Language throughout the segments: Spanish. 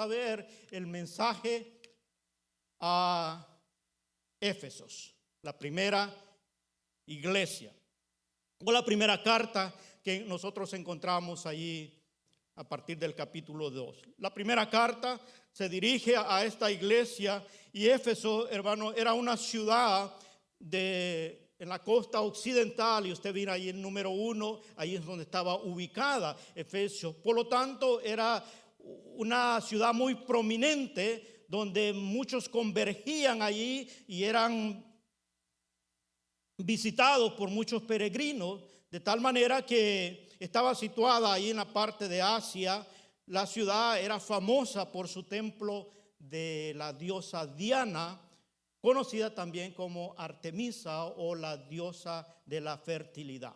a ver el mensaje a Éfesos, la primera iglesia, o la primera carta que nosotros encontramos allí a partir del capítulo 2. La primera carta se dirige a esta iglesia, y Éfeso, hermano, era una ciudad en la costa occidental, y usted viene ahí en número 1, ahí es donde estaba ubicada Efesios. Por lo tanto, era una ciudad muy prominente, donde muchos convergían allí y eran visitados por muchos peregrinos, de tal manera que estaba situada ahí en la parte de Asia. La ciudad era famosa por su templo de la diosa Diana, conocida también como Artemisa, o la diosa de la fertilidad.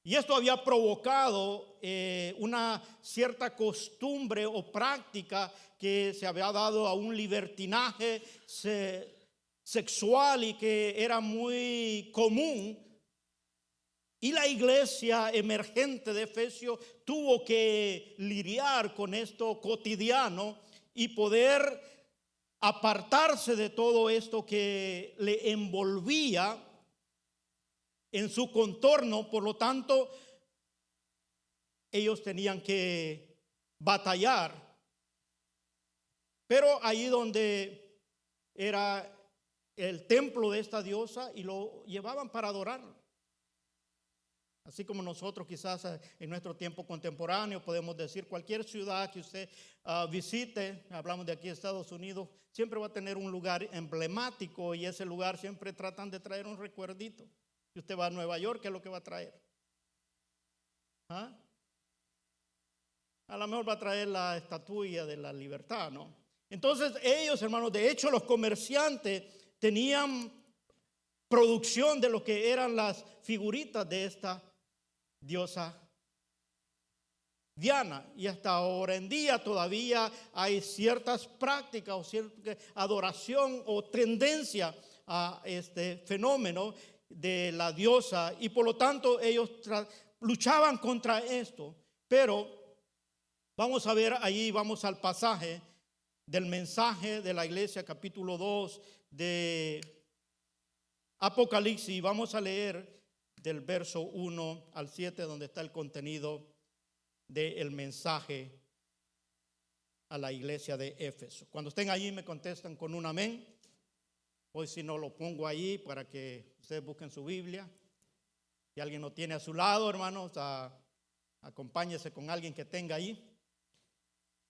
Y esto había provocado una cierta costumbre o práctica que se había dado a un libertinaje sexual y que era muy común. Y la iglesia emergente de Efesios tuvo que lidiar con esto cotidiano y poder apartarse de todo esto que le envolvía en su contorno. Por lo tanto, ellos tenían que batallar. Pero ahí donde era el templo de esta diosa, y lo llevaban para adorarlo. Así como nosotros quizás en nuestro tiempo contemporáneo podemos decir, cualquier ciudad que usted visite, hablamos de aquí Estados Unidos, siempre va a tener un lugar emblemático, y ese lugar siempre tratan de traer un recuerdito. Si usted va a Nueva York, ¿qué es lo que va a traer? ¿Ah? A lo mejor va a traer la estatua de la libertad, ¿no? Entonces ellos, hermanos, de hecho los comerciantes tenían producción de lo que eran las figuritas de esta diosa Diana, y hasta ahora en día todavía hay ciertas prácticas o cierta adoración o tendencia a este fenómeno de la diosa, y por lo tanto ellos luchaban contra esto. Pero vamos a ver allí, vamos al pasaje del mensaje de la iglesia, capítulo 2 de Apocalipsis. Vamos a leer del verso 1 al 7, donde está el contenido del mensaje a la iglesia de Éfeso. Cuando estén allí me contestan con un amén. Hoy si no lo pongo ahí para que ustedes busquen su Biblia. Si alguien no tiene a su lado, hermanos, acompáñese con alguien que tenga ahí.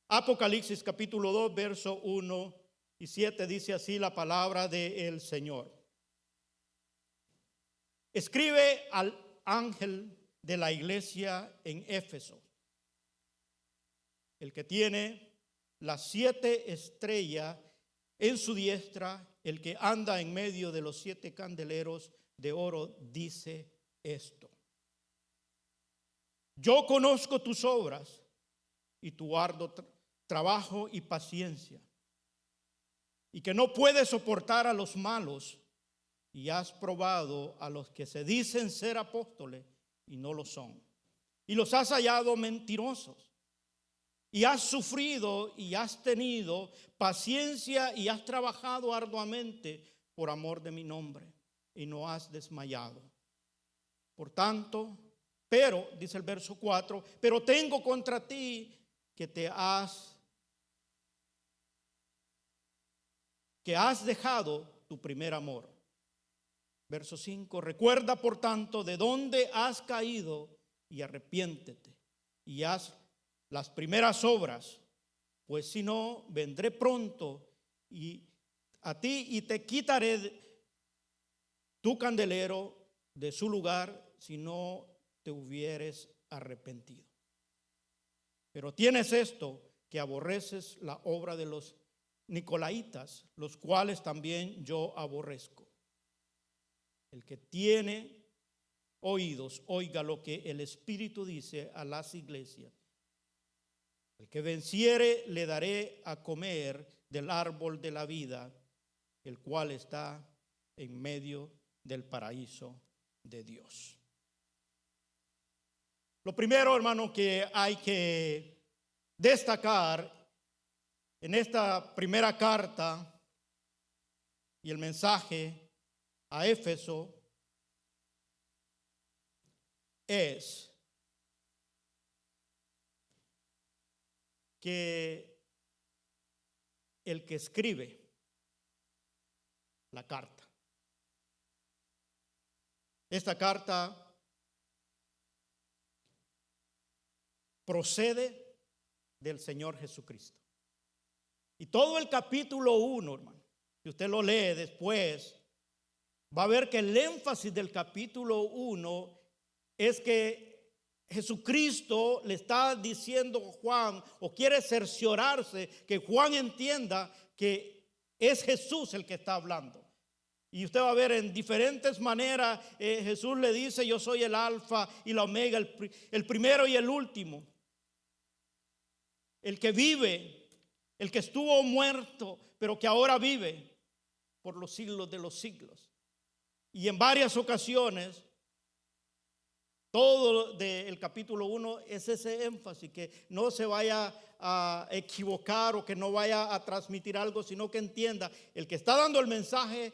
Apocalipsis capítulo 2, verso 1 y 7, dice así la palabra del Señor. Escribe al ángel de la iglesia en Éfeso, el que tiene las 7 estrellas en su diestra, el que anda en medio de los 7 candeleros de oro, dice esto: yo conozco tus obras y tu arduo trabajo y paciencia, y que no puedes soportar a los malos, y has probado a los que se dicen ser apóstoles y no lo son, y los has hallado mentirosos, y has sufrido y has tenido paciencia y has trabajado arduamente por amor de mi nombre, y no has desmayado. Por tanto, pero, dice el verso 4, pero tengo contra ti que has dejado tu primer amor. Verso 5, recuerda por tanto de dónde has caído y arrepiéntete y haz las primeras obras, pues si no, vendré pronto a ti y te quitaré tu candelero de su lugar si no te hubieres arrepentido. Pero tienes esto, que aborreces la obra de los nicolaitas, los cuales también yo aborrezco. El que tiene oídos, oiga lo que el Espíritu dice a las iglesias. El que venciere, le daré a comer del árbol de la vida, el cual está en medio del paraíso de Dios. Lo primero, hermano, que hay que destacar En esta primera carta y el mensaje a Éfeso es que el que escribe la carta, esta carta procede del Señor Jesucristo. Y todo el capítulo 1, hermano, si usted lo lee después, va a ver que el énfasis del capítulo 1 es que Jesucristo le está diciendo a Juan, o quiere cerciorarse que Juan entienda que es Jesús el que está hablando. Y usted va a ver en diferentes maneras, Jesús le dice: yo soy el alfa y la omega, el primero y el último, el que vive, el que estuvo muerto, pero que ahora vive por los siglos de los siglos. Y en varias ocasiones, todo del capítulo 1 es ese énfasis, que no se vaya a equivocar o que no vaya a transmitir algo, sino que entienda, el que está dando el mensaje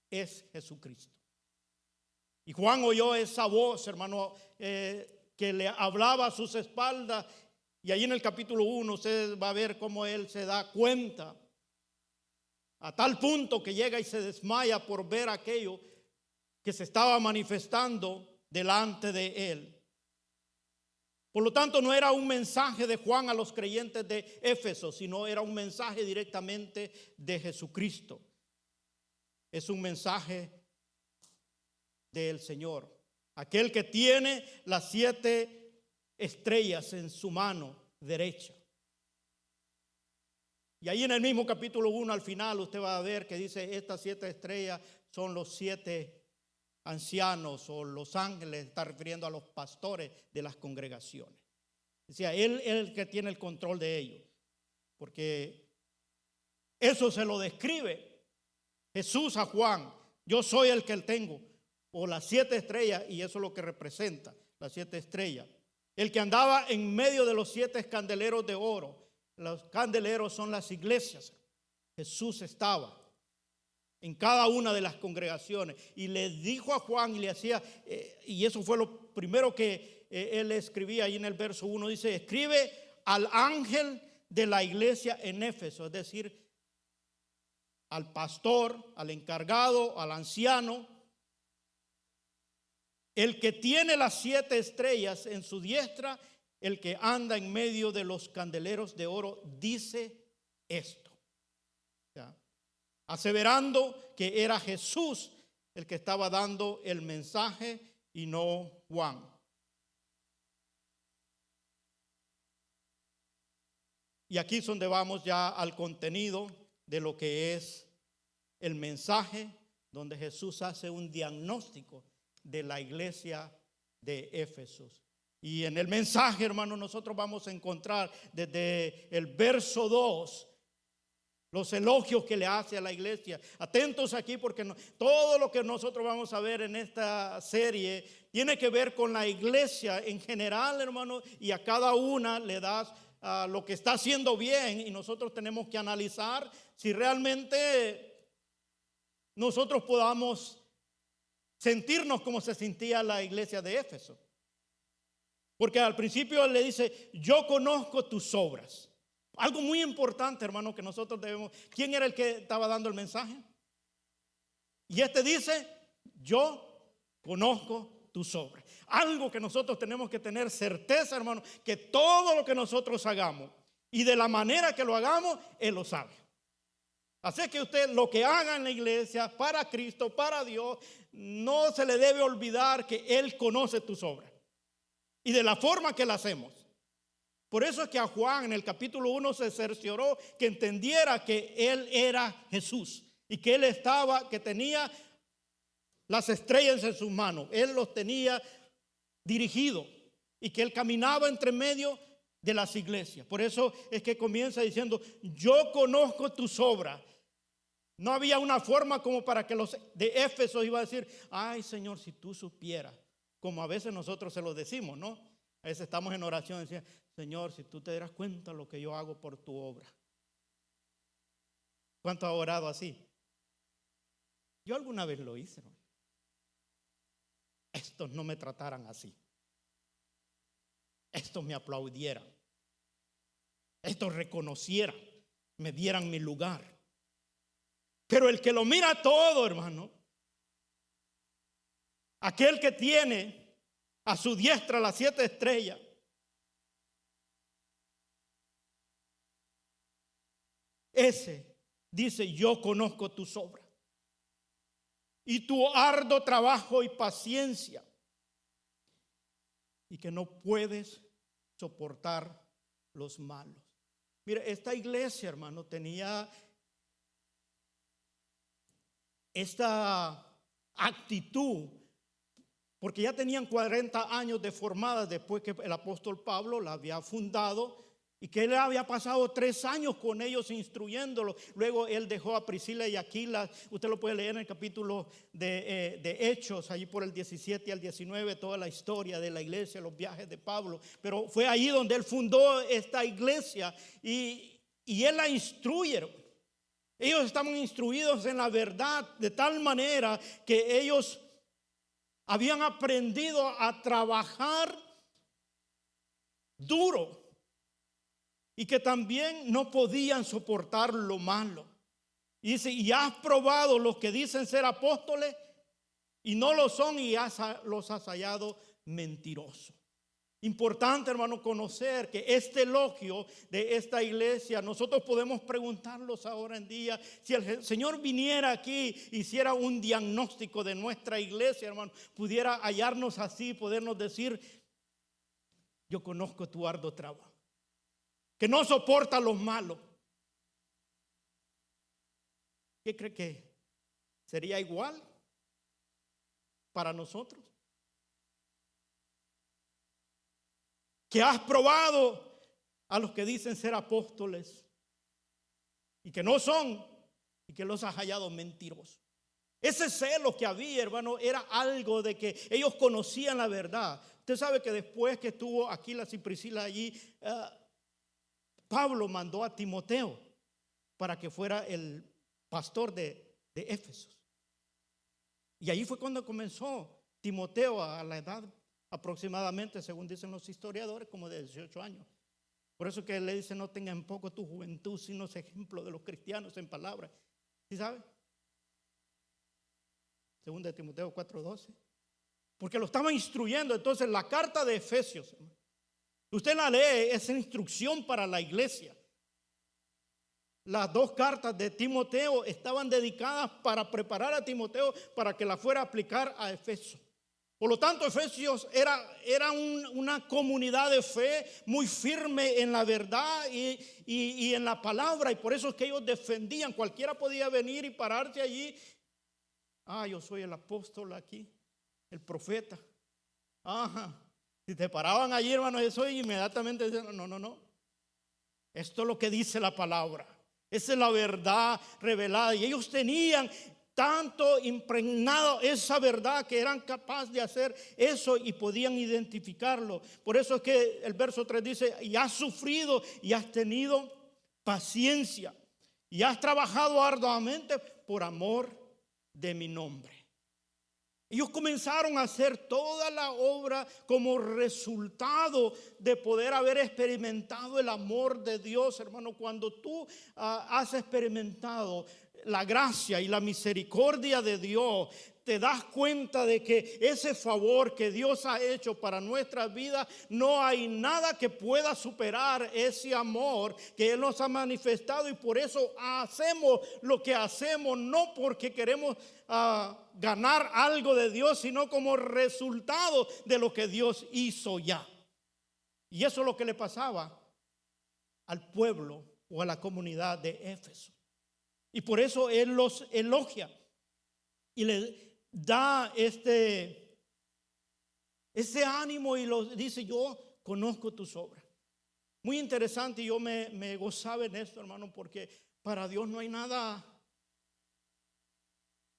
es Jesucristo. Y Juan oyó esa voz, hermano, que le hablaba a sus espaldas. Y ahí en el capítulo 1 usted va a ver cómo él se da cuenta, a tal punto que llega y se desmaya por ver aquello que se estaba manifestando delante de él. Por lo tanto, no era un mensaje de Juan a los creyentes de Éfeso, sino era un mensaje directamente de Jesucristo. Es un mensaje del Señor, aquel que tiene las 7 estrellas en su mano derecha. Y ahí en el mismo capítulo 1 al final usted va a ver que dice: estas 7 estrellas son los 7 ancianos o los ángeles. Está refiriendo a los pastores de las congregaciones. O sea, él es el que tiene el control de ellos, porque eso se lo describe Jesús a Juan: yo soy el que tengo, o las 7 estrellas, y eso es lo que representa las 7 estrellas. El que andaba en medio de los 7 candeleros de oro. Los candeleros son las iglesias. Jesús estaba en cada una de las congregaciones y le dijo a Juan y le hacía, y eso fue lo primero que él escribía ahí en el verso 1, dice: escribe al ángel de la iglesia en Éfeso, es decir, al pastor, al encargado, al anciano, el que tiene las 7 estrellas en su diestra, el que anda en medio de los candeleros de oro, dice esto. ¿Ya? Aseverando que era Jesús el que estaba dando el mensaje y no Juan. Y aquí es donde vamos ya al contenido de lo que es el mensaje, donde Jesús hace un diagnóstico de la iglesia de Éfeso. Y en el mensaje, hermano, nosotros vamos a encontrar desde el verso 2 los elogios que le hace a la iglesia. Atentos aquí, porque todo lo que nosotros vamos a ver en esta serie tiene que ver con la iglesia en general, hermano, y a cada una le das lo que está haciendo bien, y nosotros tenemos que analizar si realmente nosotros podamos sentirnos como se sentía la iglesia de Éfeso. Porque al principio le dice: yo conozco tus obras. Algo muy importante, hermano, que nosotros debemos. ¿Quién era el que estaba dando el mensaje? Y este dice: yo conozco tus obras. Algo que nosotros tenemos que tener certeza, hermano, que todo lo que nosotros hagamos y de la manera que lo hagamos, Él lo sabe. Así que usted, lo que haga en la iglesia, para Cristo, para Dios, no se le debe olvidar que Él conoce tus obras y de la forma que la hacemos. Por eso es que a Juan en el capítulo 1 se cercioró que entendiera que Él era Jesús y que Él estaba, que tenía las estrellas en sus manos. Él los tenía dirigidos y que Él caminaba entre medio de las iglesias. Por eso es que comienza diciendo: yo conozco tus obras. No había una forma como para que los de Éfeso iba a decir: ay, Señor, si tú supieras. Como a veces nosotros se lo decimos, ¿no? A veces estamos en oración y decimos: Señor, si tú te dieras cuenta lo que yo hago por tu obra. ¿Cuánto ha orado así? Yo alguna vez lo hice, hermano. Estos no me trataran así. Estos me aplaudieran. Estos reconocieran, me dieran mi lugar. Pero el que lo mira todo, hermano, aquel que tiene a su diestra las 7 estrellas, ese dice: yo conozco tus obras y tu arduo trabajo y paciencia, y que no puedes soportar los malos. Mire, esta iglesia, hermano, tenía esta actitud, porque ya tenían 40 años de formadas después que el apóstol Pablo la había fundado, y que él había pasado 3 años con ellos instruyéndolos. Luego él dejó a Priscila y Aquila. Usted lo puede leer en el capítulo de Hechos, allí por el 17 al 19, toda la historia de la iglesia, los viajes de Pablo. Pero fue ahí donde él fundó esta iglesia, y él la instruye. Ellos estaban instruidos en la verdad de tal manera que ellos habían aprendido a trabajar duro, y que también no podían soportar lo malo. Y dice: y has probado los que dicen ser apóstoles y no lo son, y los has hallado mentirosos. Importante, hermano, conocer que este elogio de esta iglesia, nosotros podemos preguntarlos ahora en día. Si el Señor viniera aquí, hiciera un diagnóstico de nuestra iglesia, hermano, pudiera hallarnos así, podernos decir: yo conozco tu arduo trabajo, que no soporta los malos. ¿Qué cree que sería igual para nosotros? Que has probado a los que dicen ser apóstoles y que no son, y que los has hallado mentirosos. Ese celo que había, hermano, era algo de que ellos conocían la verdad. Usted sabe que después que estuvo Aquila y Priscila allí, Pablo mandó a Timoteo para que fuera el pastor de Éfeso. Y allí fue cuando comenzó Timoteo, a la edad aproximadamente, según dicen los historiadores, como de 18 años. Por eso que él le dice: no tenga en poco tu juventud, sino es ejemplo de los cristianos en palabras. ¿Sí sabe? Según de Timoteo 4:12. Porque lo estaba instruyendo. Entonces la carta de Efesios, usted la lee, es instrucción para la iglesia. Las 2 cartas de Timoteo estaban dedicadas para preparar a Timoteo para que la fuera a aplicar a Efesios. Por lo tanto, Efesios era una comunidad de fe muy firme en la verdad y en la palabra. Y por eso es que ellos defendían. Cualquiera podía venir y pararse allí: yo soy el apóstol aquí, el profeta. Si te paraban allí, hermano, eso inmediatamente decían: no. Esto es lo que dice la palabra. Esa es la verdad revelada. Y ellos tenían tanto impregnado esa verdad que eran capaces de hacer eso y podían identificarlo. Por eso es que el verso 3 dice: y has sufrido y has tenido paciencia y has trabajado arduamente por amor de mi nombre. Ellos comenzaron a hacer toda la obra como resultado de poder haber experimentado el amor de Dios, hermano. Cuando tú has experimentado la gracia y la misericordia de Dios, te das cuenta de que ese favor que Dios ha hecho para nuestras vidas, no hay nada que pueda superar ese amor que Él nos ha manifestado. Y por eso hacemos lo que hacemos, no porque queremos ganar algo de Dios, sino como resultado de lo que Dios hizo ya. Y eso es lo que le pasaba al pueblo o a la comunidad de Éfeso. Y por eso Él los elogia y le da ese ánimo y los dice: yo conozco tus obras. Muy interesante. Yo me gozaba en esto, hermano, porque para Dios no hay nada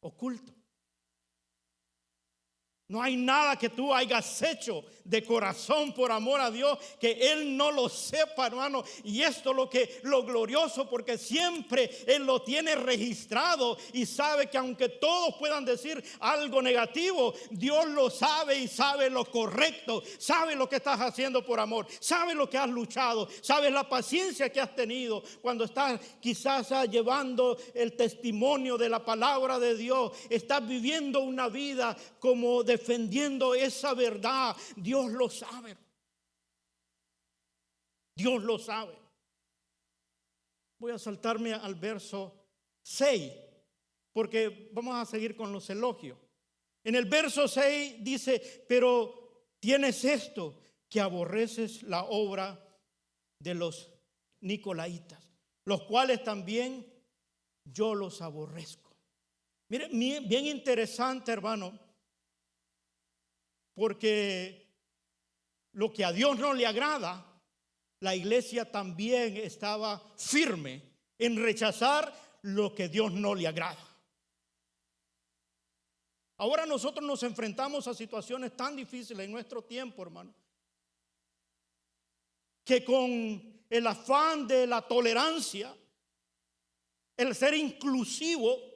oculto. No hay nada que tú hayas hecho de corazón por amor a Dios que Él no lo sepa, hermano. Y esto es lo glorioso, porque siempre Él lo tiene registrado y sabe que aunque todos puedan decir algo negativo, Dios lo sabe y sabe lo correcto, sabe lo que estás haciendo por amor, sabe lo que has luchado, sabe la paciencia que has tenido cuando estás quizás llevando el testimonio de la palabra de Dios, estás viviendo una vida como defendiendo esa verdad. Dios lo sabe. Dios lo sabe. Voy a saltarme al verso 6, porque vamos a seguir con los elogios. En el verso 6 dice: pero tienes esto, que aborreces la obra de los nicolaitas, los cuales también yo los aborrezco. Mire, bien interesante, hermano, porque lo que a Dios no le agrada, la iglesia también estaba firme en rechazar lo que a Dios no le agrada. Ahora nosotros nos enfrentamos a situaciones tan difíciles en nuestro tiempo, hermano, que con el afán de la tolerancia, el ser inclusivo,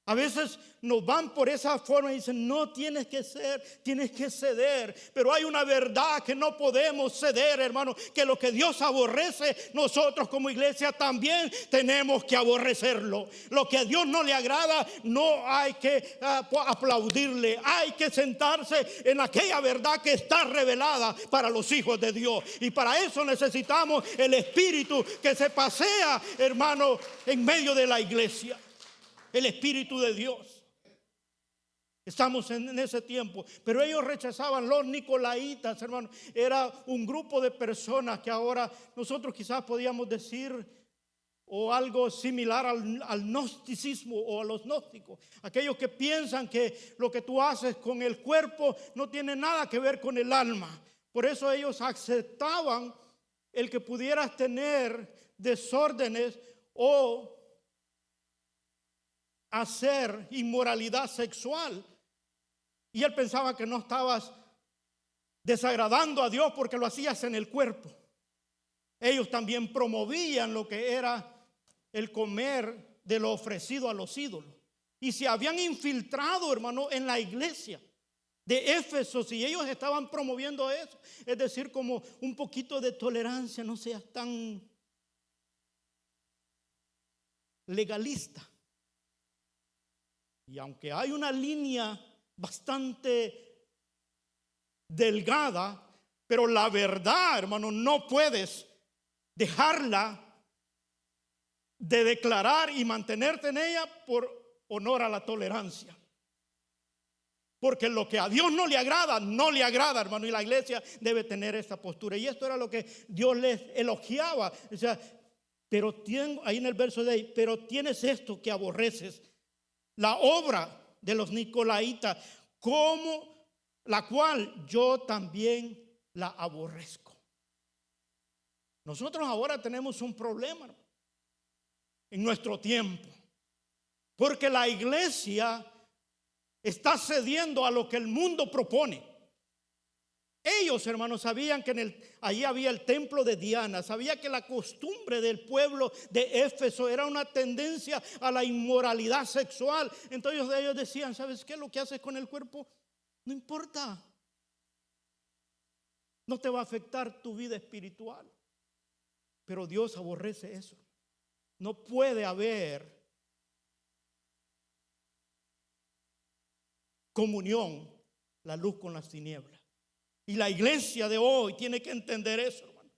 a veces nos van por esa forma y dicen: no tienes que ser, tienes que ceder. Pero hay una verdad que no podemos ceder, hermano, que lo que Dios aborrece, nosotros como iglesia también tenemos que aborrecerlo. Lo que a Dios no le agrada, no hay que aplaudirle. Hay que sentarse en aquella verdad que está revelada para los hijos de Dios. Y para eso necesitamos el Espíritu que se pasea, hermano, en medio de la iglesia. El Espíritu de Dios. Estamos en ese tiempo. Pero ellos rechazaban. Los nicolaitas, hermano, era un grupo de personas que ahora nosotros quizás podíamos decir, o algo similar al gnosticismo o a los gnósticos. Aquellos que piensan que lo que tú haces con el cuerpo no tiene nada que ver con el alma. Por eso ellos aceptaban el que pudieras tener desórdenes o hacer inmoralidad sexual, y él pensaba que no estabas desagradando a Dios porque lo hacías en el cuerpo. Ellos también promovían lo que era el comer de lo ofrecido a los ídolos, y se habían infiltrado, hermano, en la iglesia de Éfeso, y ellos estaban promoviendo eso. Es decir, como un poquito de tolerancia, no seas tan legalista. Y aunque hay una línea bastante delgada, pero la verdad, hermano, no puedes dejarla de declarar y mantenerte en ella por honor a la tolerancia. Porque lo que a Dios no le agrada, no le agrada, hermano, y la iglesia debe tener esta postura. Y esto era lo que Dios les elogiaba. O sea, pero ahí en el verso de ahí: pero tienes esto, que aborreces la obra de los nicolaitas, como la cual yo también la aborrezco. Nosotros ahora tenemos un problema en nuestro tiempo, porque la iglesia está cediendo a lo que el mundo propone. Ellos, hermanos, sabían que allí había el templo de Diana. Sabía que la costumbre del pueblo de Éfeso era una tendencia a la inmoralidad sexual. Entonces ellos decían: ¿sabes qué? Lo que haces con el cuerpo no importa. No te va a afectar tu vida espiritual. Pero Dios aborrece eso. No puede haber comunión, la luz con las tinieblas. Y la iglesia de hoy tiene que entender eso, hermano.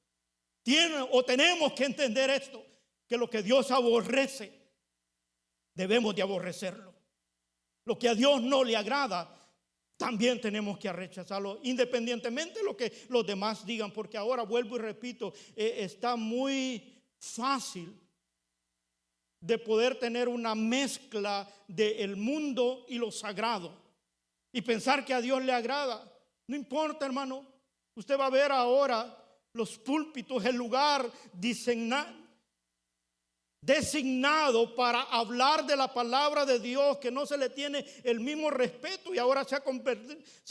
Tenemos que entender esto, que lo que Dios aborrece, debemos de aborrecerlo. Lo que a Dios no le agrada, también tenemos que rechazarlo, independientemente de lo que los demás digan. Porque ahora, vuelvo y repito, está muy fácil de poder tener una mezcla del mundo y lo sagrado y pensar que a Dios le agrada. No importa, hermano. Usted va a ver ahora los púlpitos, el lugar designado para hablar de la palabra de Dios, que no se le tiene el mismo respeto, y ahora se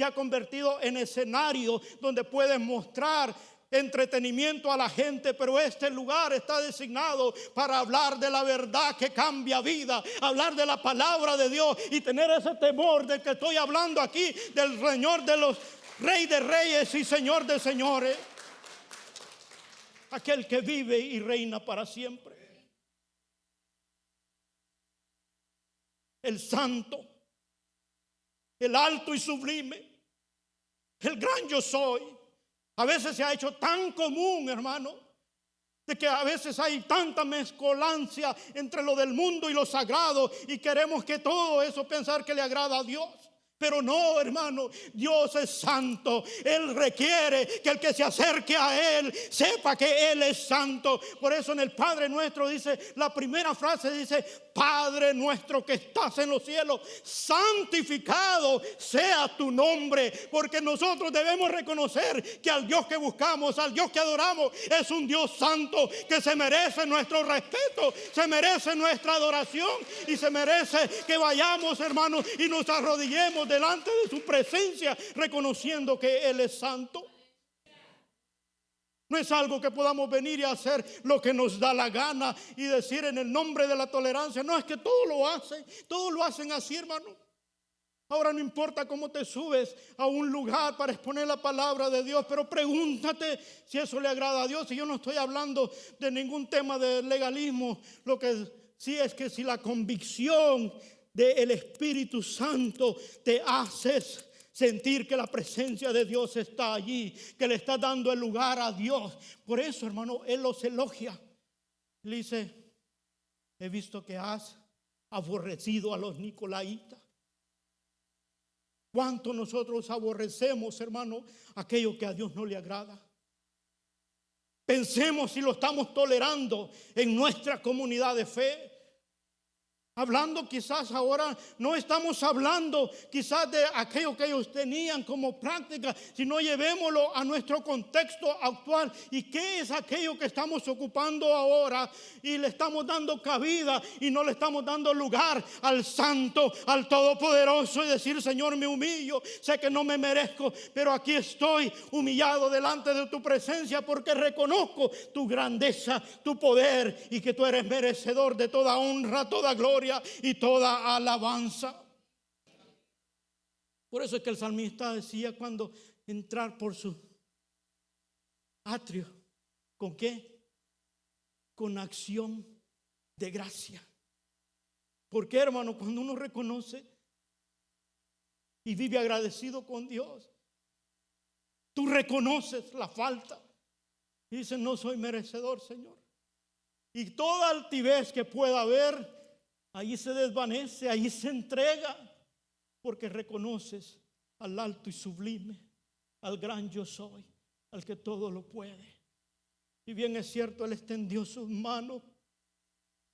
ha convertido en escenario donde pueden mostrar entretenimiento a la gente. Pero este lugar está designado para hablar de la verdad que cambia vida, hablar de la palabra de Dios y tener ese temor de que estoy hablando aquí del Señor de los Rey de Reyes y Señor de Señores, aquel que vive y reina para siempre, el santo, el alto y sublime, el gran yo soy. A veces se ha hecho tan común, hermano, de que a veces hay tanta mezcolancia entre lo del mundo y lo sagrado, y queremos que todo eso pensar que le agrada a Dios. Pero no, hermano, Dios es santo. Él requiere que el que se acerque a Él sepa que Él es santo. Por eso en el Padre Nuestro dice, la primera frase dice: Padre nuestro que estás en los cielos, santificado sea tu nombre. Porque nosotros debemos reconocer que al Dios que buscamos, al Dios que adoramos, es un Dios santo que se merece nuestro respeto, se merece nuestra adoración y se merece que vayamos, hermanos, y nos arrodillemos delante de su presencia, reconociendo que Él es santo. No es algo que podamos venir y hacer lo que nos da la gana y decir en el nombre de la tolerancia. No, es que todos lo hacen así, hermano. Ahora no importa cómo te subes a un lugar para exponer la palabra de Dios, pero pregúntate si eso le agrada a Dios. Y yo no estoy hablando de ningún tema de legalismo. Lo que sí es que si la convicción del Espíritu Santo te haces sentir que la presencia de Dios está allí, que le está dando el lugar a Dios. Por eso, hermano, Él los elogia. Le dice: he visto que has aborrecido a los nicolaitas. ¿Cuánto nosotros aborrecemos, hermano, aquello que a Dios no le agrada? Pensemos si lo estamos tolerando en nuestra comunidad de fe. Hablando quizás ahora, no estamos hablando quizás de aquello que ellos tenían como práctica, sino llevémoslo a nuestro contexto actual. ¿Y qué es aquello que estamos ocupando ahora? Y le estamos dando cabida y no le estamos dando lugar al santo, al todopoderoso, y decir: Señor, me humillo, sé que no me merezco, pero aquí estoy humillado delante de tu presencia, porque reconozco tu grandeza, tu poder, y que tú eres merecedor de toda honra, toda gloria y toda alabanza. Por eso es que el salmista decía, cuando entrar por su atrio, ¿con qué? Con acción de gracia. ¿Por qué, hermano? Cuando uno reconoce y vive agradecido con Dios, tú reconoces la falta y dices: no soy merecedor, Señor. Y toda altivez que pueda haber, allí se desvanece, allí se entrega, porque reconoces al alto y sublime, al gran yo soy, al que todo lo puede. Y bien es cierto, Él extendió sus manos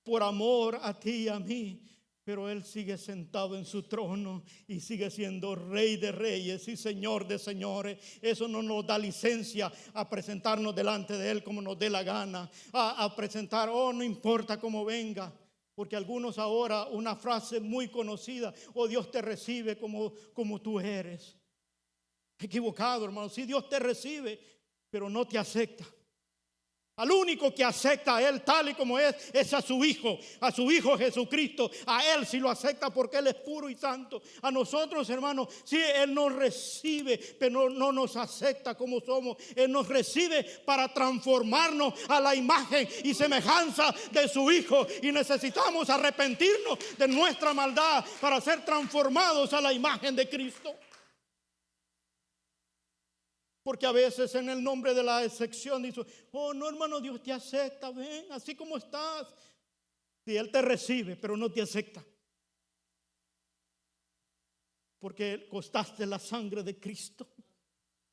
por amor a ti y a mí, pero Él sigue sentado en su trono y sigue siendo Rey de Reyes y Señor de Señores. Eso no nos da licencia a presentarnos delante de Él como nos dé la gana, a presentar, no importa cómo venga. Porque algunos ahora, una frase muy conocida: oh, Dios te recibe como tú eres. Equivocado, hermano. Sí, Dios te recibe, pero no te acepta. Al único que acepta a Él tal y como es a su Hijo Jesucristo. A Él sí lo acepta, porque Él es puro y santo. A nosotros, hermanos, sí, Él nos recibe, pero no nos acepta como somos. Él nos recibe para transformarnos a la imagen y semejanza de su Hijo. Y necesitamos arrepentirnos de nuestra maldad para ser transformados a la imagen de Cristo. Porque a veces en el nombre de la excepción dice: oh, no, hermano, Dios te acepta, ven, así como estás. Y Él te recibe, pero no te acepta. Porque costaste la sangre de Cristo.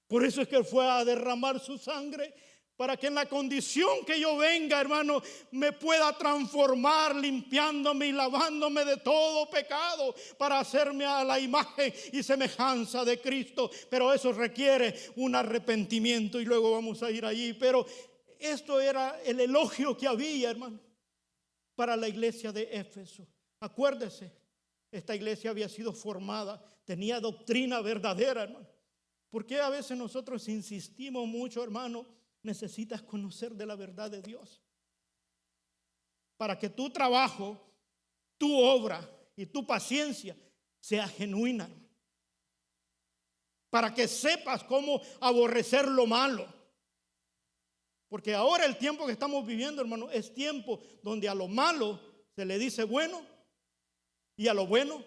Por eso es que Él fue a derramar su sangre, para que en la condición que yo venga, hermano, me pueda transformar, limpiándome y lavándome de todo pecado, para hacerme a la imagen y semejanza de Cristo. Pero eso requiere un arrepentimiento, y luego vamos a ir allí. Pero esto era el elogio que había, hermano. para la iglesia de Éfeso. Acuérdese, esta iglesia había sido formada, tenía doctrina verdadera, hermano. ¿Por qué a veces nosotros insistimos mucho, hermano? Necesitas conocer de la verdad de Dios. Para que tu trabajo, tu obra y tu paciencia sea genuina. Para que sepas cómo aborrecer lo malo. Porque ahora el tiempo que estamos viviendo, hermano, es tiempo donde a lo malo se le dice bueno y a lo bueno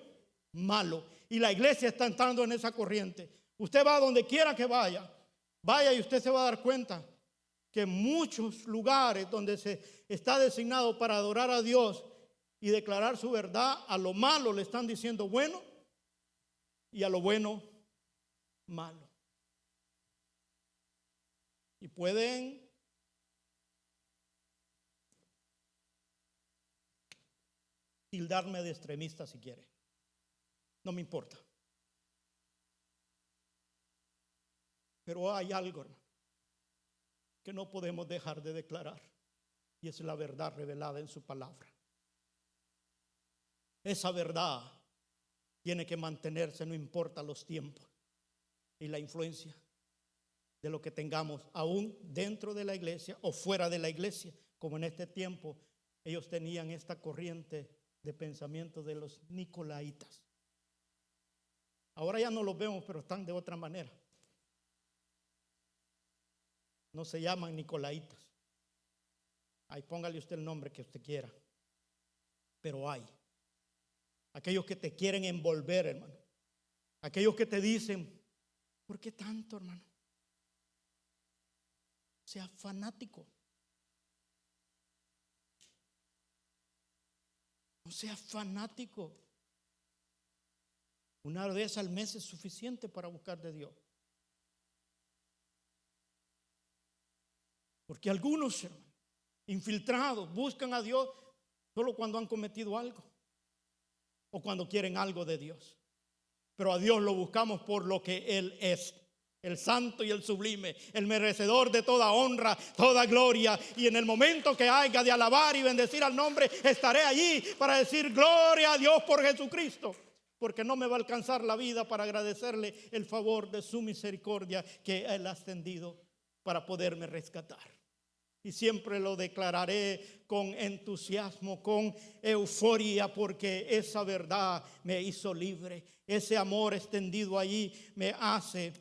malo. Y la iglesia está entrando en esa corriente. Usted va a donde quiera que vaya y usted se va a dar cuenta que en muchos lugares donde se está designado para adorar a Dios y declarar su verdad, a lo malo le están diciendo bueno y a lo bueno malo. Y pueden tildarme de extremista si quiere. No me importa. Pero hay algo, hermano, que no podemos dejar de declarar. Y es la verdad revelada en su palabra. Esa verdad tiene que mantenerse, no importa los tiempos y la influencia de lo que tengamos, aún dentro de la iglesia o fuera de la iglesia. Como en este tiempo ellos tenían esta corriente de pensamiento de los nicolaitas. Ahora ya no los vemos, pero están de otra manera. No se llaman nicolaitas. Ahí póngale usted el nombre que usted quiera. Pero hay. Aquellos que te quieren envolver, hermano. Aquellos que te dicen, ¿por qué tanto, hermano? Sea fanático. No sea fanático. Una vez al mes es suficiente para buscar de Dios. Porque algunos, hermano, infiltrados, buscan a Dios solo cuando han cometido algo o cuando quieren algo de Dios. Pero a Dios lo buscamos por lo que Él es, el santo y el sublime, el merecedor de toda honra, toda gloria. Y en el momento que haya de alabar y bendecir al nombre, estaré allí para decir gloria a Dios por Jesucristo. Porque no me va a alcanzar la vida para agradecerle el favor de su misericordia que Él ha extendido para poderme rescatar. Y siempre lo declararé con entusiasmo, con euforia, porque esa verdad me hizo libre. Ese amor extendido allí me hace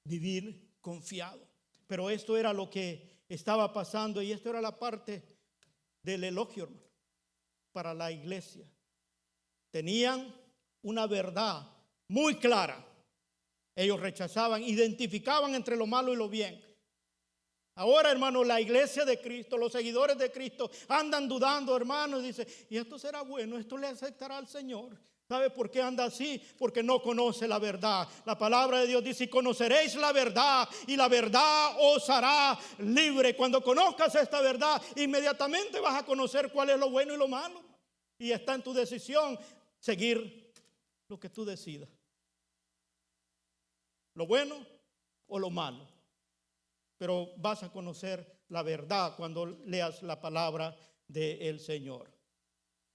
vivir confiado. Pero esto era lo que estaba pasando y esto era la parte del elogio, hermano, para la iglesia. Tenían una verdad muy clara. Ellos rechazaban, identificaban entre lo malo y lo bien. Ahora, hermano, la iglesia de Cristo, los seguidores de Cristo andan dudando, hermano, y dice, ¿y esto será bueno? ¿Esto le aceptará al Señor? ¿Sabe por qué anda así? Porque no conoce la verdad. La palabra de Dios dice, conoceréis la verdad y la verdad os hará libre. Cuando conozcas esta verdad, inmediatamente vas a conocer cuál es lo bueno y lo malo. Y está en tu decisión seguir lo que tú decidas. Lo bueno o lo malo. Pero vas a conocer la verdad cuando leas la palabra del Señor.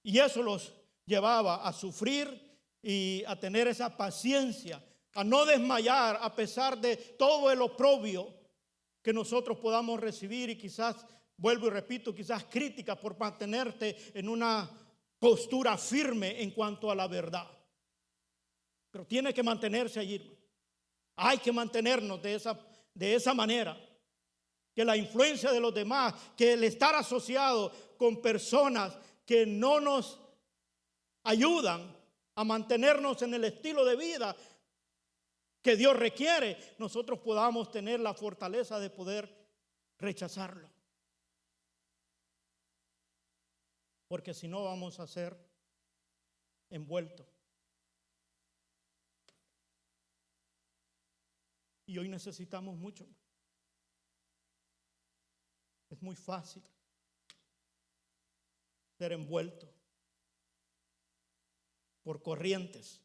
Y eso los llevaba a sufrir y a tener esa paciencia, a no desmayar a pesar de todo el oprobio que nosotros podamos recibir y quizás, vuelvo y repito, quizás críticas por mantenerte en una postura firme en cuanto a la verdad. Pero tiene que mantenerse allí. Hay que mantenernos de esa manera. Que la influencia de los demás, que el estar asociado con personas que no nos ayudan a mantenernos en el estilo de vida que Dios requiere, nosotros podamos tener la fortaleza de poder rechazarlo. Porque si no vamos a ser envueltos. Y hoy necesitamos mucho. Es muy fácil ser envuelto por corrientes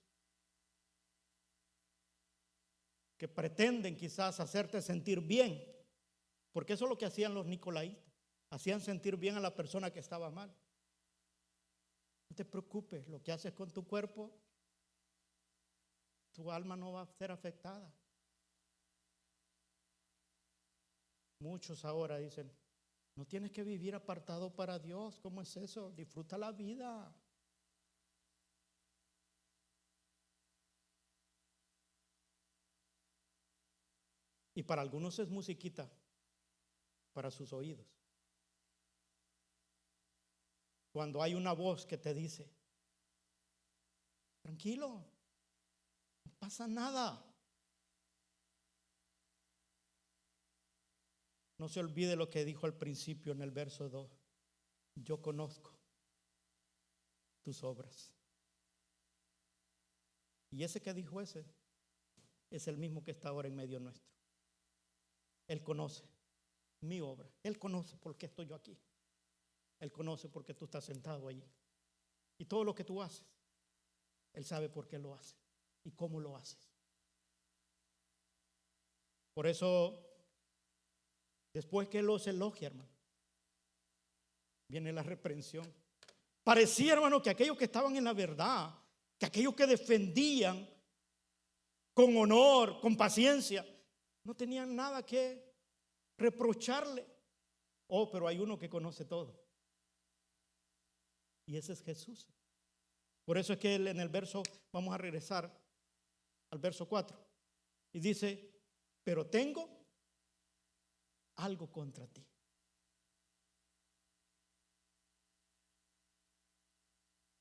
que pretenden quizás hacerte sentir bien, porque eso es lo que hacían los nicolaitas. hacían sentir bien a la persona que estaba mal. No te preocupes, lo que haces con tu cuerpo, tu alma no va a ser afectada. Muchos ahora dicen, no tienes que vivir apartado para Dios. ¿Cómo es eso? Disfruta la vida. Y para algunos es musiquita para sus oídos. Cuando hay una voz que te dice, tranquilo, no pasa nada. No se olvide lo que dijo al principio en el verso 2. Yo conozco tus obras. Y ese que dijo ese es el mismo que está ahora en medio nuestro. Él conoce mi obra. Él conoce por qué estoy yo aquí. Él conoce por qué tú estás sentado allí. Y todo lo que tú haces, Él sabe por qué lo hace y cómo lo haces. Por eso, después que Él los elogia, hermano, viene la reprensión. Parecía, hermano, que aquellos que estaban en la verdad, que aquellos que defendían con honor, con paciencia, no tenían nada que reprocharle. Oh, pero hay uno que conoce todo. Y ese es Jesús. Por eso es que él en el verso, vamos a regresar al verso 4. Y dice, pero tengo algo contra ti.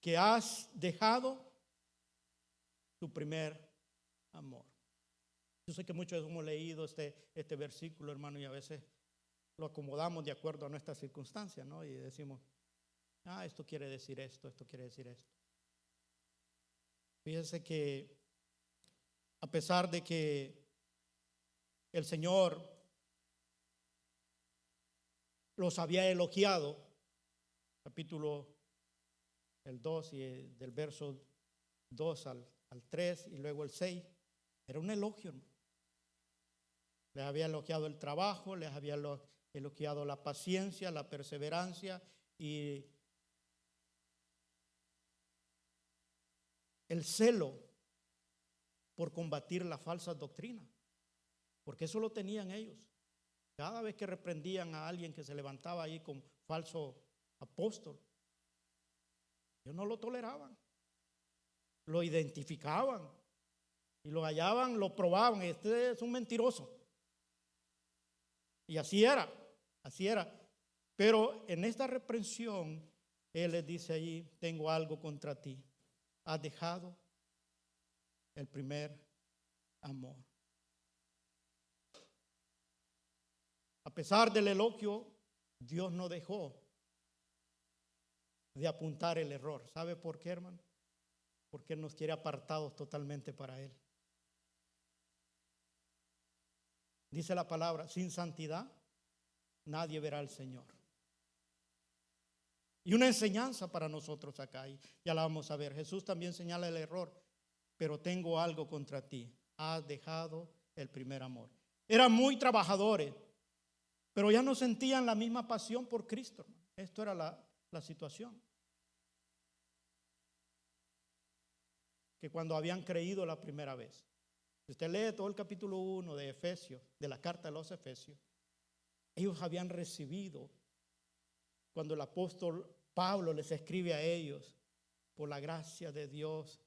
Que has dejado tu primer amor. Yo sé que muchos hemos leído este versículo, hermano, y a veces lo acomodamos de acuerdo a nuestras circunstancias, ¿no? Y decimos, esto quiere decir esto, esto quiere decir esto. Fíjense que a pesar de que el Señor los había elogiado, capítulo el 2 y del verso 2 al 3 y luego el 6, era un elogio, hermano. Les había elogiado el trabajo, les había elogiado la paciencia, la perseverancia y el celo por combatir la falsa doctrina, porque eso lo tenían ellos. Cada vez que reprendían a alguien que se levantaba ahí con falso apóstol, ellos no lo toleraban, lo identificaban y lo hallaban, lo probaban. Este es un mentiroso. Y así era, así era. Pero en esta reprensión, Él les dice allí, tengo algo contra ti. Has dejado el primer amor. A pesar del elogio, Dios no dejó de apuntar el error. ¿Sabe por qué, hermano? Porque Él nos quiere apartados totalmente para Él. Dice la palabra, sin santidad nadie verá al Señor. Y una enseñanza para nosotros acá, y ya la vamos a ver. Jesús también señala el error, pero tengo algo contra ti. Has dejado el primer amor. Eran muy trabajadores, pero ya no sentían la misma pasión por Cristo, hermano. Esto era la situación. Que cuando habían creído la primera vez. Si usted lee todo el capítulo 1 de Efesios, de la carta de los Efesios, ellos habían recibido, cuando el apóstol Pablo les escribe a ellos, por la gracia de Dios,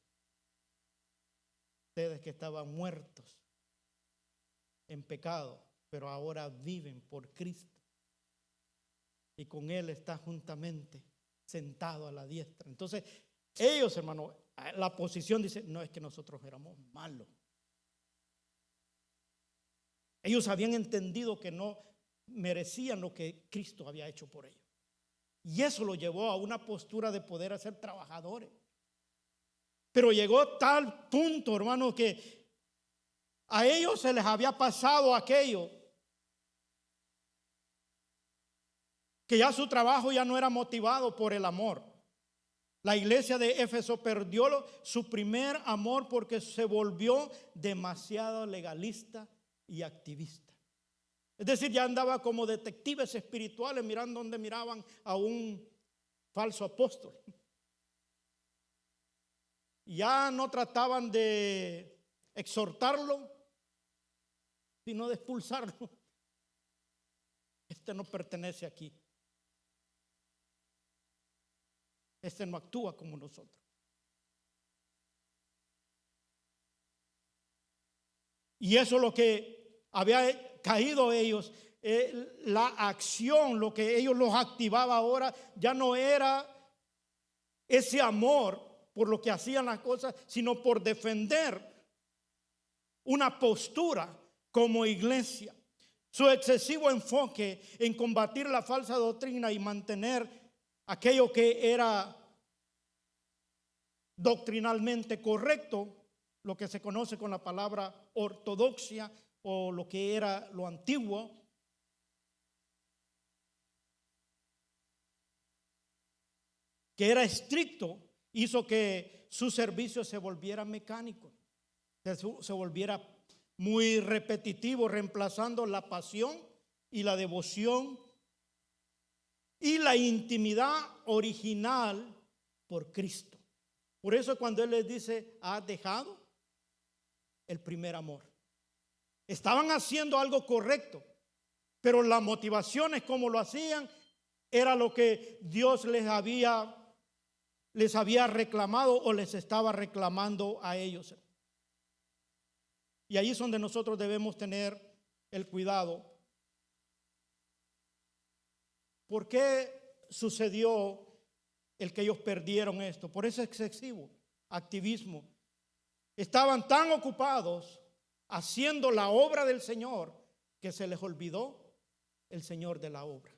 ustedes que estaban muertos en pecado, pero ahora viven por Cristo. Y con Él está juntamente sentado a la diestra. Entonces, ellos, hermano, la posición dice, no es que nosotros éramos malos. Ellos habían entendido que no merecían lo que Cristo había hecho por ellos. Y eso lo llevó a una postura de poder ser trabajadores. Pero llegó tal punto, hermano, que a ellos se les había pasado aquello, que ya su trabajo ya no era motivado por el amor. La iglesia de Éfeso perdió su primer amor porque se volvió demasiado legalista y activista. Es decir, ya andaba como detectives espirituales mirando donde miraban a un falso apóstol. Ya no trataban de exhortarlo, sino de expulsarlo. Este no pertenece aquí. Este no actúa como nosotros. Y eso es lo que había caído ellos. La acción, lo que ellos los activaba ahora, ya no era ese amor por lo que hacían las cosas, sino por defender una postura como iglesia. Su excesivo enfoque en combatir la falsa doctrina y mantener aquello que era doctrinalmente correcto, lo que se conoce con la palabra ortodoxia o lo que era lo antiguo, que era estricto, hizo que su servicio se volviera mecánico, se volviera muy repetitivo, reemplazando la pasión y la devoción y la intimidad original por Cristo. Por eso cuando Él les dice, has dejado el primer amor. Estaban haciendo algo correcto, pero las motivaciones como lo hacían era lo que Dios les había reclamado o les estaba reclamando a ellos. Y ahí es donde nosotros debemos tener el cuidado. ¿Por qué sucedió el que ellos perdieron esto? Por ese excesivo activismo. Estaban tan ocupados haciendo la obra del Señor que se les olvidó el Señor de la obra.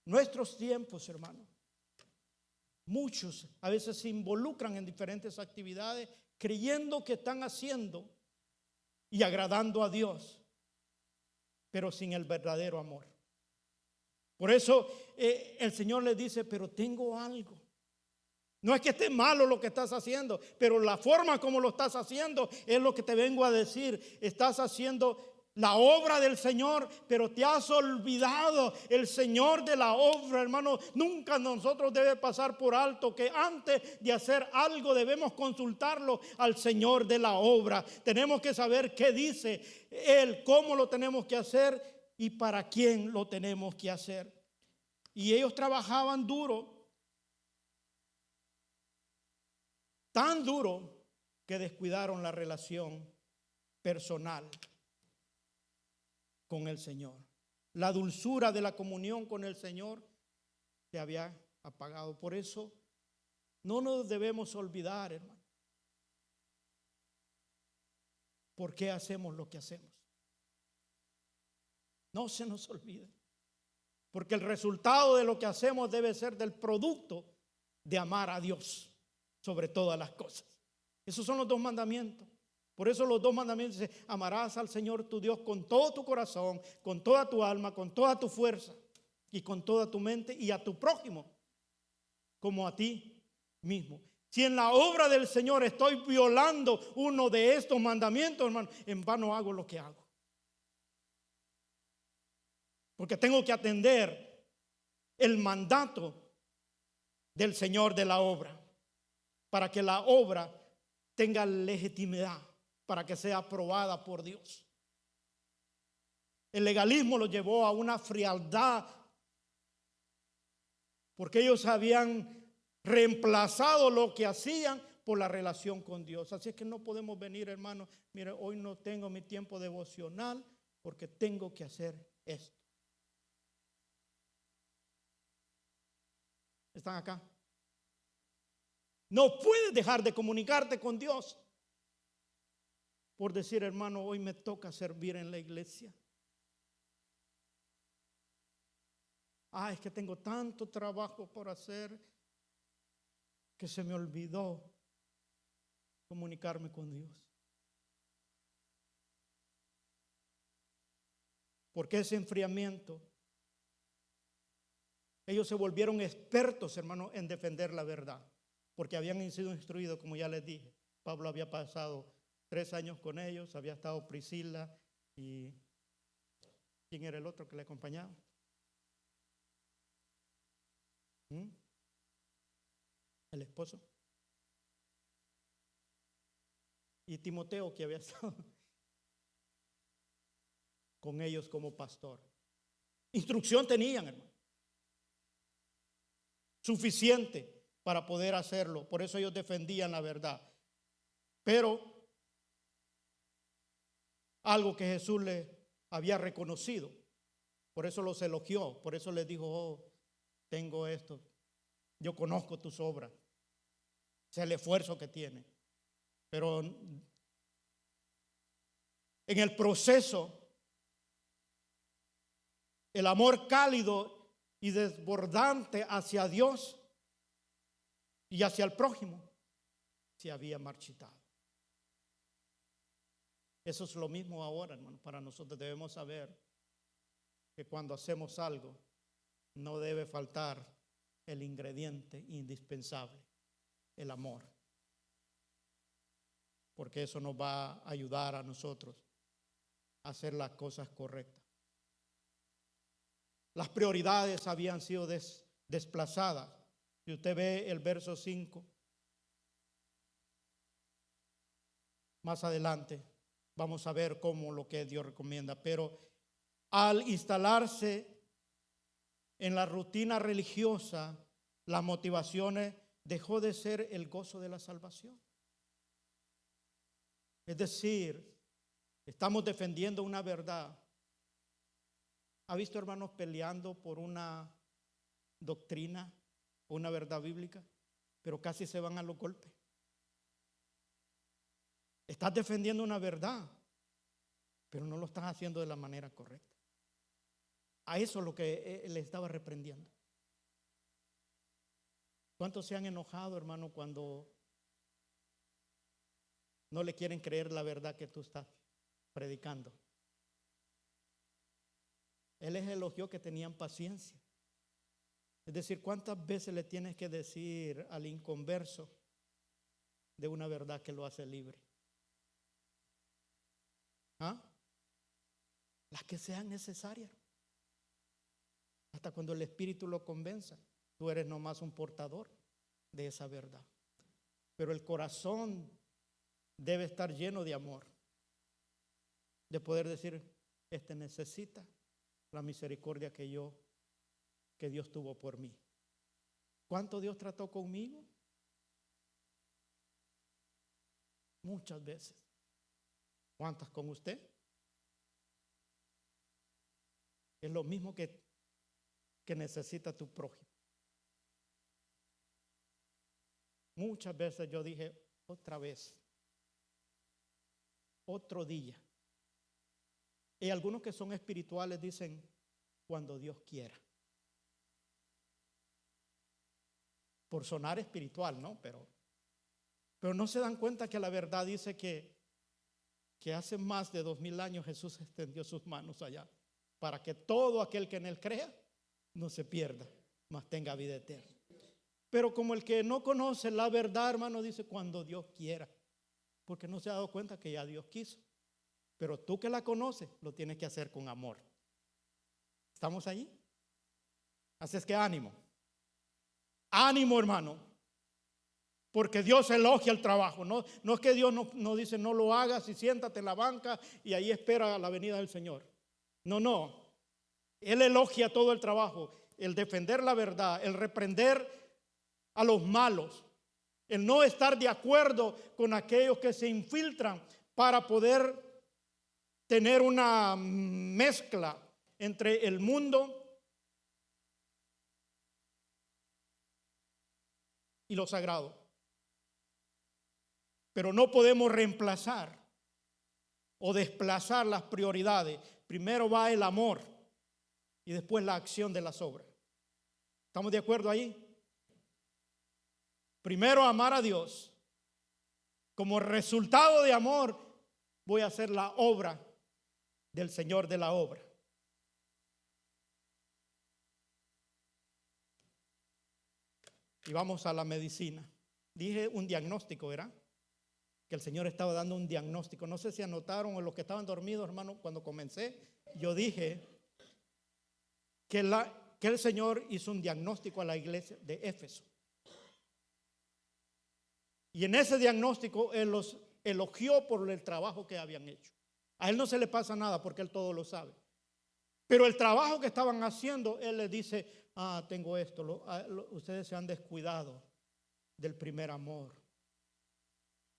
Nuestros tiempos, hermanos, muchos a veces se involucran en diferentes actividades creyendo que están haciendo y agradando a Dios, pero sin el verdadero amor. Por eso el Señor les dice, pero tengo algo. No es que esté malo lo que estás haciendo, pero la forma como lo estás haciendo es lo que te vengo a decir. Estás haciendo la obra del Señor, pero te has olvidado el Señor de la obra, hermano. Nunca nosotros debe pasar por alto que antes de hacer algo debemos consultarlo al Señor de la obra. Tenemos que saber qué dice Él, cómo lo tenemos que hacer y para quién lo tenemos que hacer. Y ellos trabajaban duro. Tan duro que descuidaron la relación personal con el Señor. La dulzura de la comunión con el Señor se había apagado. Por eso no nos debemos olvidar, hermano. ¿Por qué hacemos lo que hacemos? No se nos olvide. Porque el resultado de lo que hacemos debe ser del producto de amar a Dios sobre todas las cosas. Esos son los dos mandamientos. Por eso los dos mandamientos dicen, amarás al Señor tu Dios con todo tu corazón, con toda tu alma, con toda tu fuerza y con toda tu mente, y a tu prójimo como a ti mismo. Si en la obra del Señor estoy violando uno de estos mandamientos, hermano, en vano hago lo que hago. Porque tengo que atender el mandato del Señor de la obra, para que la obra tenga legitimidad, para que sea aprobada por Dios. El legalismo lo llevó a una frialdad, porque ellos habían reemplazado lo que hacían por la relación con Dios. Así es que no podemos venir, hermano, mire, hoy no tengo mi tiempo devocional porque tengo que hacer esto. ¿Están acá? No puedes dejar de comunicarte con Dios por decir, hermano, hoy me toca servir en la iglesia. Es que tengo tanto trabajo por hacer que se me olvidó comunicarme con Dios. Porque ese enfriamiento, ellos se volvieron expertos, hermano, en defender la verdad. Porque habían sido instruidos, como ya les dije. Pablo había pasado 3 años con ellos, había estado Priscila ¿Y quién era el otro que le acompañaba? El esposo. Y Timoteo, que había estado con ellos como pastor. Instrucción tenían, hermano, suficiente para poder hacerlo. Por eso ellos defendían la verdad. Pero algo que Jesús les había reconocido, por eso los elogió, por eso les dijo: oh, tengo esto, yo conozco tus obras, sé el esfuerzo que tiene. Pero en el proceso, el amor cálido y desbordante hacia Dios y hacia el prójimo se había marchitado. Eso es lo mismo ahora, hermano. Para nosotros debemos saber que cuando hacemos algo no debe faltar el ingrediente indispensable, el amor, porque eso nos va a ayudar a nosotros a hacer las cosas correctas. Las prioridades habían sido desplazadas. Si usted ve el verso 5, más adelante vamos a ver cómo lo que Dios recomienda. Pero al instalarse en la rutina religiosa, las motivaciones dejó de ser el gozo de la salvación. Es decir, estamos defendiendo una verdad. ¿Ha visto hermanos peleando por una doctrina o una verdad bíblica? Pero casi se van a los golpes. Estás defendiendo una verdad, pero no lo estás haciendo de la manera correcta. A eso es lo que le estaba reprendiendo. ¿Cuántos se han enojado, hermano, cuando no le quieren creer la verdad que tú estás predicando? Él les elogió que tenían paciencia. Es decir, ¿cuántas veces le tienes que decir al inconverso de una verdad que lo hace libre? Las que sean necesarias. Hasta cuando el Espíritu lo convenza. Tú eres nomás un portador de esa verdad. Pero el corazón debe estar lleno de amor. De poder decir: este necesita la misericordia que Dios tuvo por mí. ¿Cuánto Dios trató conmigo? Muchas veces. ¿Cuántas con usted? Es lo mismo que necesita tu prójimo. Muchas veces yo dije: otra vez, otro día. Y algunos que son espirituales dicen: cuando Dios quiera. Por sonar espiritual, ¿no? Pero no se dan cuenta que la verdad dice que hace más de 2000 años Jesús extendió sus manos allá para que todo aquel que en él crea no se pierda, mas tenga vida eterna. Pero como el que no conoce la verdad, hermano, dice: cuando Dios quiera, porque no se ha dado cuenta que ya Dios quiso. Pero tú que la conoces, lo tienes que hacer con amor. ¿Estamos allí? Así es que ánimo. Ánimo, hermano. Porque Dios elogia el trabajo. No es que Dios no dice: no lo hagas y siéntate en la banca y ahí espera la venida del Señor. No. Él elogia todo el trabajo. El defender la verdad, el reprender a los malos, el no estar de acuerdo con aquellos que se infiltran para poder tener una mezcla entre el mundo y lo sagrado. Pero no podemos reemplazar o desplazar las prioridades. Primero va el amor y después la acción de las obras. ¿Estamos de acuerdo ahí? Primero amar a Dios. Como resultado de amor voy a hacer la obra del Señor de la obra. Y vamos a la medicina. Dije un diagnóstico, ¿verdad? que el Señor estaba dando un diagnóstico. No sé si anotaron o los que estaban dormidos, hermano, cuando comencé, yo dije que el Señor hizo un diagnóstico a la iglesia de Éfeso. Y en ese diagnóstico Él los elogió por el trabajo que habían hecho. A Él no se le pasa nada porque Él todo lo sabe. Pero el trabajo que estaban haciendo, Él les dice, tengo esto, ustedes se han descuidado del primer amor.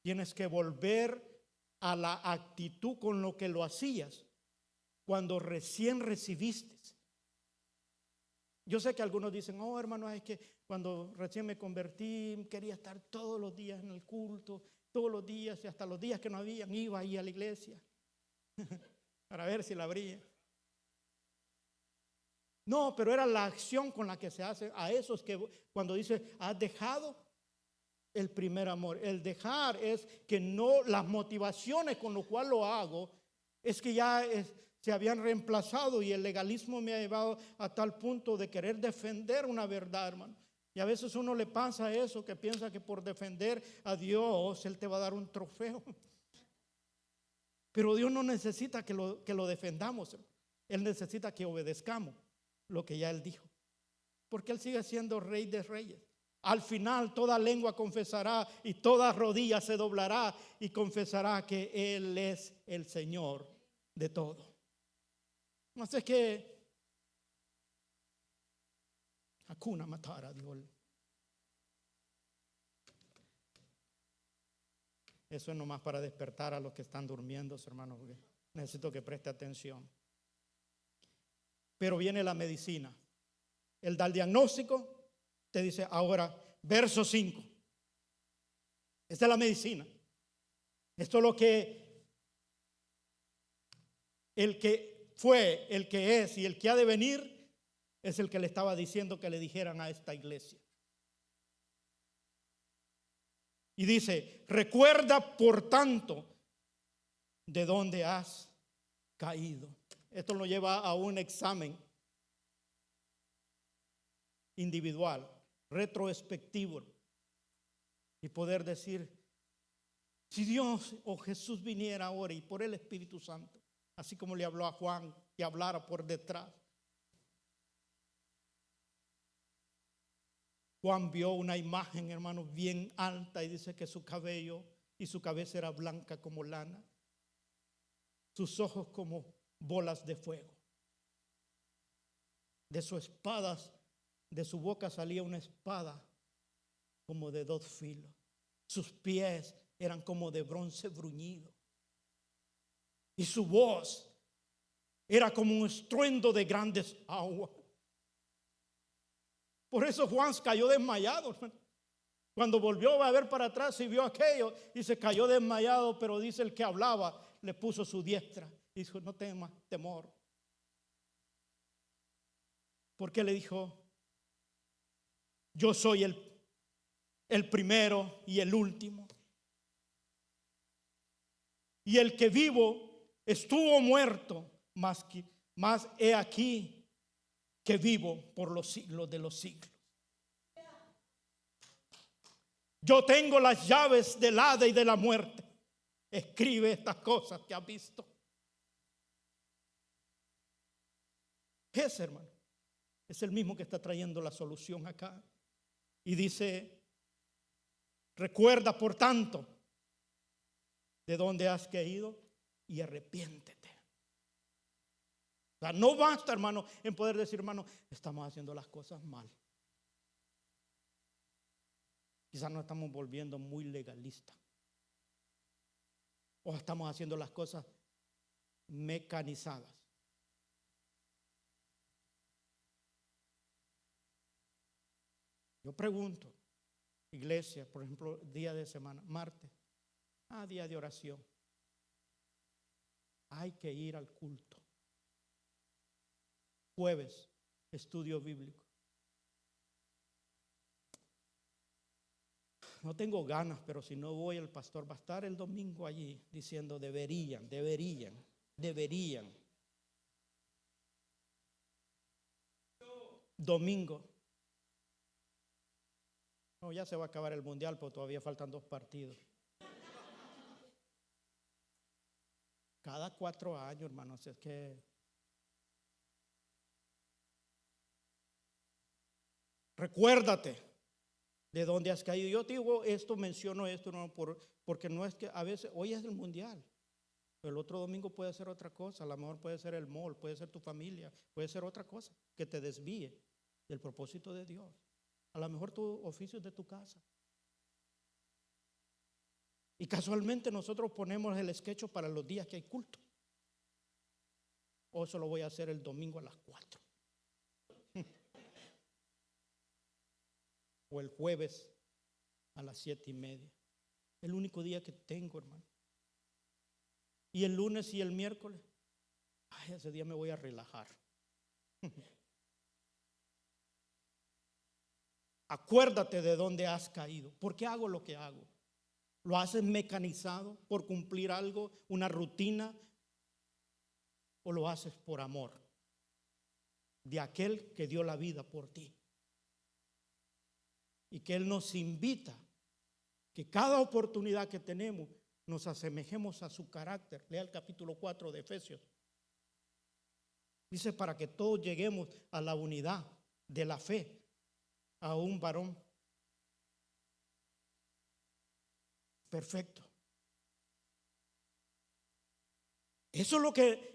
Tienes que volver a la actitud con lo que lo hacías cuando recién recibiste. Yo sé que algunos dicen, hermano, es que cuando recién me convertí quería estar todos los días en el culto, todos los días y hasta los días que no habían, iba ahí a la iglesia para ver si la abría. No, pero era la acción con la que se hace a esos que cuando dice, has dejado el primer amor. El dejar es que no, las motivaciones con lo cual lo hago es que ya se habían reemplazado y el legalismo me ha llevado a tal punto de querer defender una verdad, hermano. Y a veces uno le pasa eso, que piensa que por defender a Dios Él te va a dar un trofeo. Pero Dios no necesita que lo defendamos. Él necesita que obedezcamos lo que ya Él dijo. Porque Él sigue siendo Rey de Reyes. Al final toda lengua confesará y toda rodilla se doblará y confesará que Él es el Señor de todo. Así es que Hakuna Matata, dijo él. Eso es nomás para despertar a los que están durmiendo, hermanos, porque necesito que preste atención. Pero viene la medicina. Él da el diagnóstico, te dice ahora, verso 5. Esta es la medicina. Esto es lo que el que fue, el que es y el que ha de venir es el que le estaba diciendo que le dijeran a esta iglesia. Y dice, recuerda por tanto de dónde has caído. Esto lo lleva a un examen individual, retrospectivo, y poder decir, si Dios o Jesús viniera ahora y por el Espíritu Santo, así como le habló a Juan, que hablara por detrás. Juan vio una imagen, hermano, bien alta y dice que su cabello y su cabeza era blanca como lana, sus ojos como bolas de fuego. De sus espadas, de su boca salía una espada como de 2 filos. Sus pies eran como de bronce bruñido. Y su voz era como un estruendo de grandes aguas. Por eso Juan cayó desmayado. Cuando volvió a ver para atrás y vio aquello y se cayó desmayado, pero dice el que hablaba, le puso su diestra. Y dijo, no temas temor. Porque le dijo, yo soy el primero y el último. Y el que vivo estuvo muerto, más he aquí que vivo por los siglos de los siglos. Yo tengo las llaves del Hades y de la muerte. Escribe estas cosas que has visto. Ese, hermano, es el mismo que está trayendo la solución acá. Y dice, recuerda por tanto de dónde has caído y arrepiéntete. O sea, no basta, hermano, en poder decir, hermano, estamos haciendo las cosas mal. Quizás nos estamos volviendo muy legalistas. O estamos haciendo las cosas mecanizadas. Yo pregunto, iglesia, por ejemplo, día de semana, martes, día de oración. Hay que ir al culto. Jueves, estudio bíblico. No tengo ganas, pero si no voy, el pastor va a estar el domingo allí diciendo deberían. Domingo. No, ya se va a acabar el mundial, pero todavía faltan 2 partidos. Cada 4 años, hermanos, es que recuérdate de dónde has caído. Yo te digo esto, menciono esto, no, porque no es que a veces, hoy es el mundial, pero el otro domingo puede ser otra cosa. A lo mejor puede ser el mall, puede ser tu familia, puede ser otra cosa que te desvíe del propósito de Dios. A lo mejor tu oficio es de tu casa. Y casualmente nosotros ponemos el sketch para los días que hay culto. O eso lo voy a hacer el domingo a las 4. O el jueves a las 7:30. El único día que tengo, hermano. Y el lunes y el miércoles, ese día me voy a relajar. Acuérdate de dónde has caído. ¿Por qué hago lo que hago? ¿Lo haces mecanizado por cumplir algo, una rutina? ¿O lo haces por amor de aquel que dio la vida por ti? Y que Él nos invita que cada oportunidad que tenemos nos asemejemos a su carácter. Lea el capítulo 4 de Efesios. Dice, para que todos lleguemos a la unidad de la fe, a un varón perfecto. Eso es lo que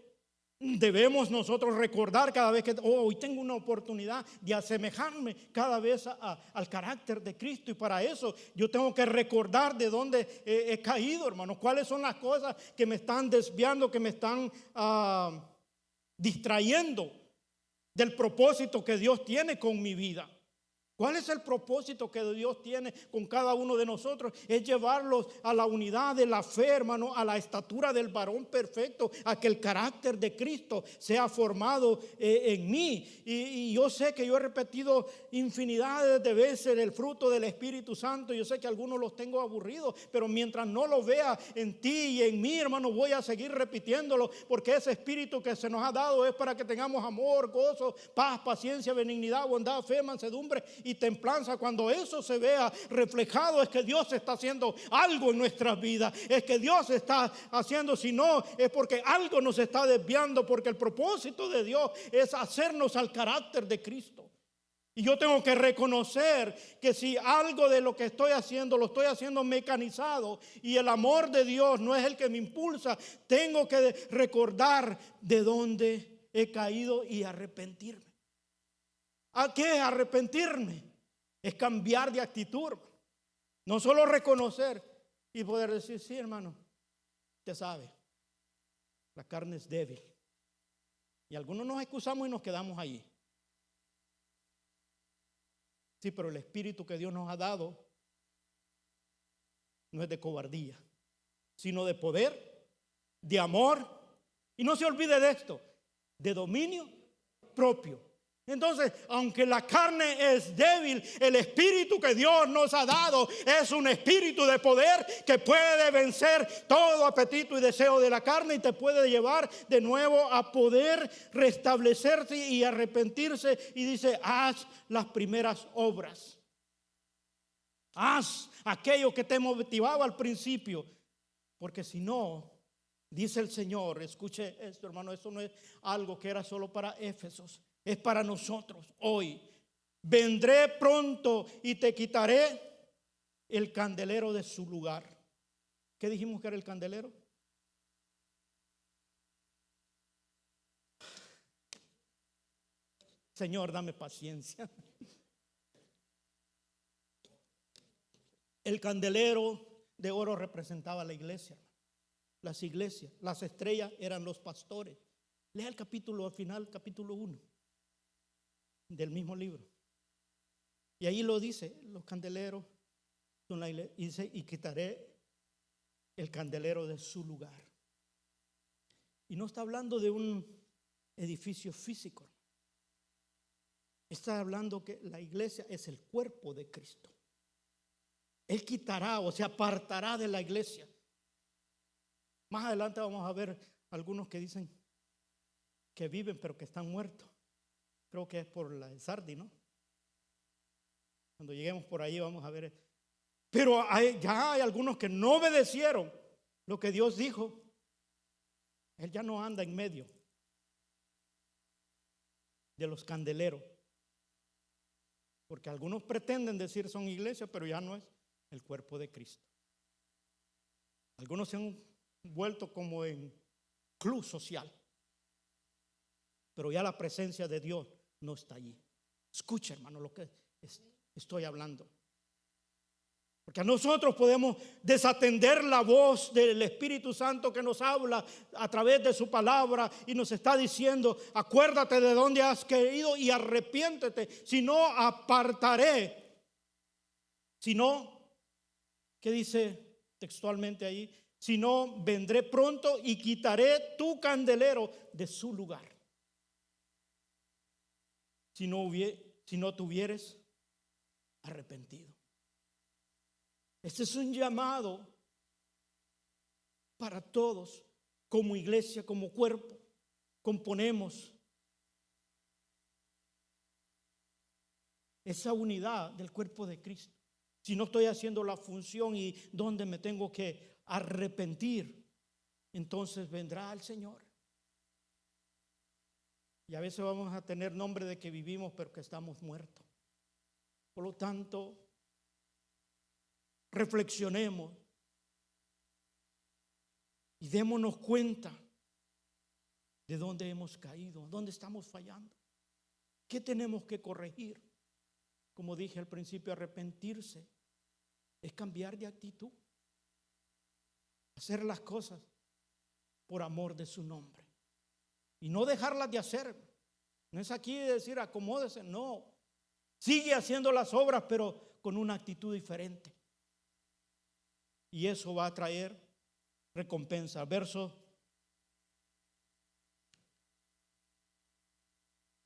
debemos nosotros recordar cada vez que hoy tengo una oportunidad de asemejarme cada vez al carácter de Cristo. Y para eso yo tengo que recordar de dónde he caído, hermano. Cuáles son las cosas que me están desviando, que me están distrayendo del propósito que Dios tiene con mi vida. ¿Cuál es el propósito que Dios tiene con cada uno de nosotros? Es llevarlos a la unidad de la fe, hermano, a la estatura del varón perfecto, a que el carácter de Cristo sea formado en mí. Y yo sé que yo he repetido infinidades de veces el fruto del Espíritu Santo. Yo sé que algunos los tengo aburridos, pero mientras no lo vea en ti y en mí, hermano, voy a seguir repitiéndolo, porque ese Espíritu que se nos ha dado es para que tengamos amor, gozo, paz, paciencia, benignidad, bondad, fe, mansedumbre y templanza. Cuando eso se vea reflejado, es que Dios está haciendo algo en nuestras vidas, es que Dios está haciendo. Si no, es porque algo nos está desviando, porque el propósito de Dios es hacernos al carácter de Cristo. Y yo tengo que reconocer que si algo de lo que estoy haciendo lo estoy haciendo mecanizado y el amor de Dios no es el que me impulsa, tengo que recordar de dónde he caído y arrepentirme. ¿A qué arrepentirme? Es cambiar de actitud. No solo reconocer y poder decir, sí, hermano, usted sabe, la carne es débil. Y algunos nos excusamos y nos quedamos allí. Sí, pero el espíritu que Dios nos ha dado no es de cobardía, sino de poder, de amor. Y no se olvide de esto, de dominio propio. Entonces, aunque la carne es débil, el espíritu que Dios nos ha dado es un espíritu de poder que puede vencer todo apetito y deseo de la carne y te puede llevar de nuevo a poder restablecerse y arrepentirse. Y dice, haz las primeras obras. Haz aquello que te motivaba al principio, porque si no, dice el Señor, escuche esto, hermano, esto no es algo que era solo para Éfesos. Es para nosotros hoy. Vendré pronto y te quitaré el candelero de su lugar. ¿Qué dijimos que era el candelero? Señor, dame paciencia. El candelero de oro representaba la iglesia. Las iglesias, las estrellas eran los pastores. Lea el capítulo al final, capítulo 1. Del mismo libro. Y ahí lo dice, los candeleros son la iglesia. Y dice, y quitaré el candelero de su lugar. Y no está hablando de un edificio físico. Está hablando que la iglesia es el cuerpo de Cristo. Él quitará o se apartará de la iglesia. Más adelante vamos a ver algunos que dicen que viven pero que están muertos. Creo que es por la de Sardi, ¿no? Cuando lleguemos por ahí vamos a ver. Pero ya hay algunos que no obedecieron lo que Dios dijo. Él ya no anda en medio de los candeleros. Porque algunos pretenden decir son iglesia, pero ya no es el cuerpo de Cristo. Algunos se han vuelto como en club social, pero ya la presencia de Dios no está allí. Escucha, hermano, lo que estoy hablando. Porque nosotros podemos desatender la voz del Espíritu Santo que nos habla a través de su palabra y nos está diciendo: acuérdate de dónde has caído y arrepiéntete, si no apartaré. Si no, ¿qué dice textualmente ahí? Si no, vendré pronto y quitaré tu candelero de su lugar. Si no te hubieres arrepentido. Este es un llamado para todos, como iglesia, como cuerpo. Componemos esa unidad del cuerpo de Cristo. Si no estoy haciendo la función y donde me tengo que arrepentir, entonces vendrá el Señor. Y a veces vamos a tener nombre de que vivimos, pero que estamos muertos. Por lo tanto, reflexionemos y démonos cuenta de dónde hemos caído, dónde estamos fallando, qué tenemos que corregir. Como dije al principio, arrepentirse es cambiar de actitud, hacer las cosas por amor de su nombre y no dejarlas de hacer. No es aquí decir acomódese, no, sigue haciendo las obras, pero con una actitud diferente. Y eso va a traer recompensa. Verso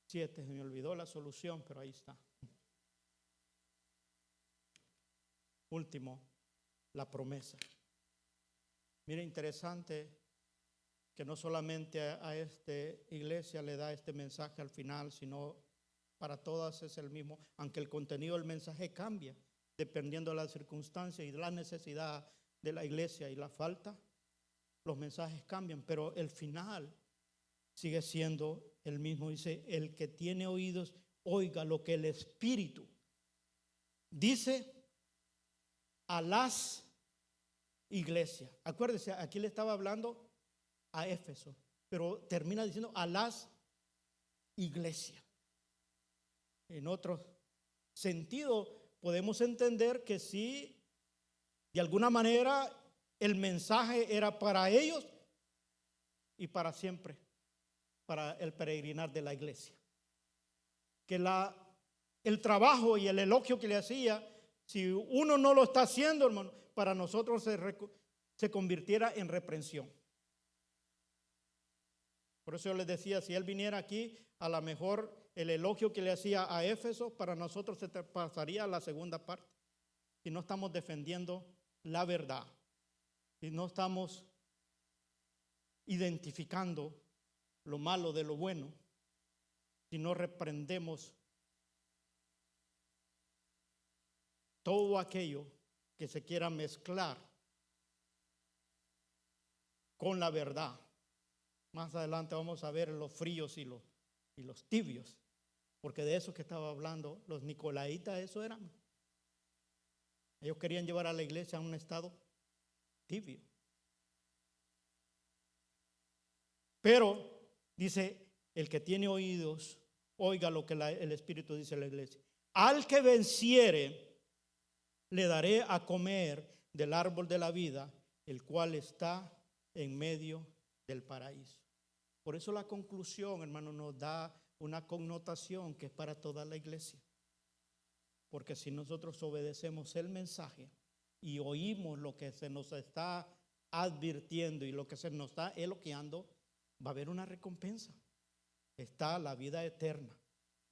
7, se me olvidó la solución, pero ahí está. Último, la promesa. Mira, interesante que no solamente a esta iglesia le da este mensaje al final, sino para todas es el mismo, aunque el contenido del mensaje cambia dependiendo de las circunstancias y de la necesidad de la iglesia y la falta, los mensajes cambian, pero el final sigue siendo el mismo. Dice: el que tiene oídos, oiga lo que el Espíritu dice a las iglesias. Acuérdese, aquí le estaba hablando a Éfeso, pero termina diciendo a las iglesias. En otro sentido, podemos entender que sí, de alguna manera el mensaje era para ellos y para siempre, para el peregrinar de la iglesia. Que el trabajo y el elogio que le hacía, si uno no lo está haciendo, hermano, para nosotros se convirtiera en reprensión. Por eso yo les decía, si él viniera aquí, a lo mejor el elogio que le hacía a Éfeso, para nosotros se pasaría a la segunda parte. Si no estamos defendiendo la verdad, si no estamos identificando lo malo de lo bueno, si no reprendemos todo aquello que se quiera mezclar con la verdad. Más adelante vamos a ver los fríos y los tibios, porque de eso que estaba hablando los nicolaitas, eso eran. Ellos querían llevar a la iglesia a un estado tibio. Pero dice: el que tiene oídos, oiga lo que el Espíritu dice a la iglesia. Al que venciere, le daré a comer del árbol de la vida, el cual está en medio del paraíso. Por eso la conclusión, hermano, nos da una connotación que es para toda la iglesia. Porque si nosotros obedecemos el mensaje y oímos lo que se nos está advirtiendo y lo que se nos está elogiando, va a haber una recompensa. Está la vida eterna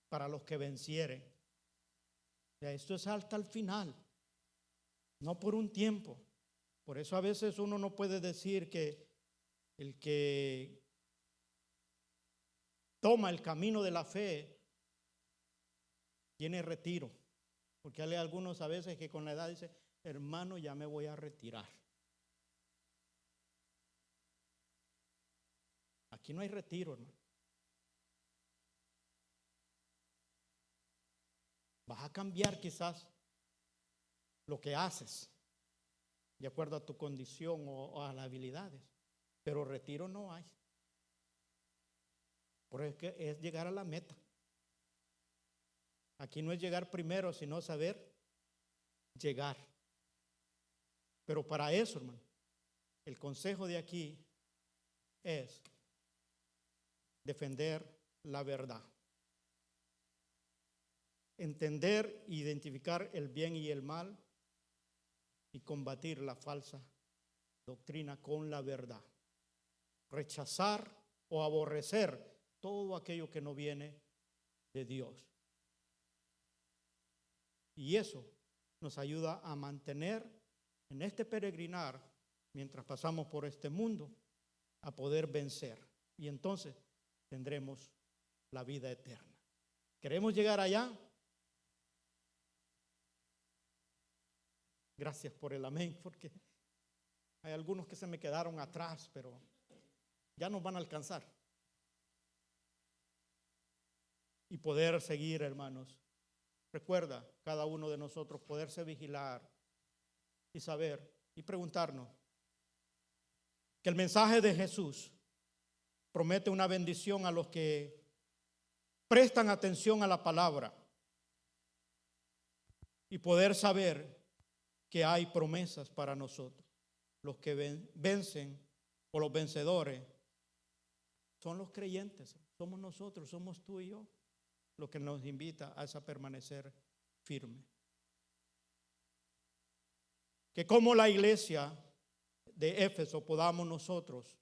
para los que vencieren. O sea, esto es hasta el final, no por un tiempo. Por eso a veces uno no puede decir que el que toma el camino de la fe tiene retiro. Porque hay algunos a veces que con la edad dicen: hermano, ya me voy a retirar. Aquí no hay retiro, hermano. Vas a cambiar quizás lo que haces de acuerdo a tu condición o a las habilidades, pero retiro no hay. Por eso es que es llegar a la meta. Aquí no es llegar primero, sino saber llegar. Pero para eso, hermano, el consejo de aquí es defender la verdad. Entender e identificar el bien y el mal y combatir la falsa doctrina con la verdad. Rechazar o aborrecer todo aquello que no viene de Dios. Y eso nos ayuda a mantener en este peregrinar, mientras pasamos por este mundo, a poder vencer. Y entonces tendremos la vida eterna. ¿Queremos llegar allá? Gracias por el amén, porque hay algunos que se me quedaron atrás, pero ya nos van a alcanzar. Y poder seguir, hermanos. Recuerda, cada uno de nosotros poderse vigilar y saber y preguntarnos que el mensaje de Jesús promete una bendición a los que prestan atención a la palabra y poder saber que hay promesas para nosotros. Los que vencen o los vencedores son los creyentes, somos nosotros, somos tú y yo, lo que nos invita a permanecer firme. Que como la iglesia de Éfeso podamos nosotros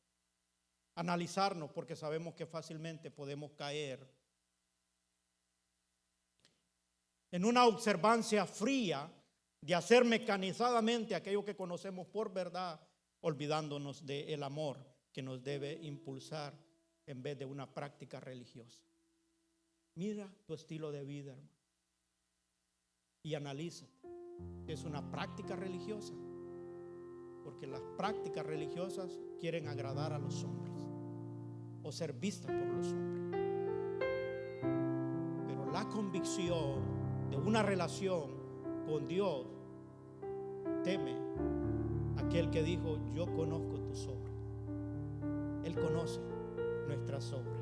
analizarnos, porque sabemos que fácilmente podemos caer en una observancia fría de hacer mecanizadamente aquello que conocemos por verdad, olvidándonos del amor que nos debe impulsar en vez de una práctica religiosa. Mira tu estilo de vida, hermano, y analízate. Es una práctica religiosa, porque las prácticas religiosas quieren agradar a los hombres o ser vistas por los hombres. Pero la convicción de una relación con Dios teme aquel que dijo: yo conozco tus obras. Él conoce nuestras obras.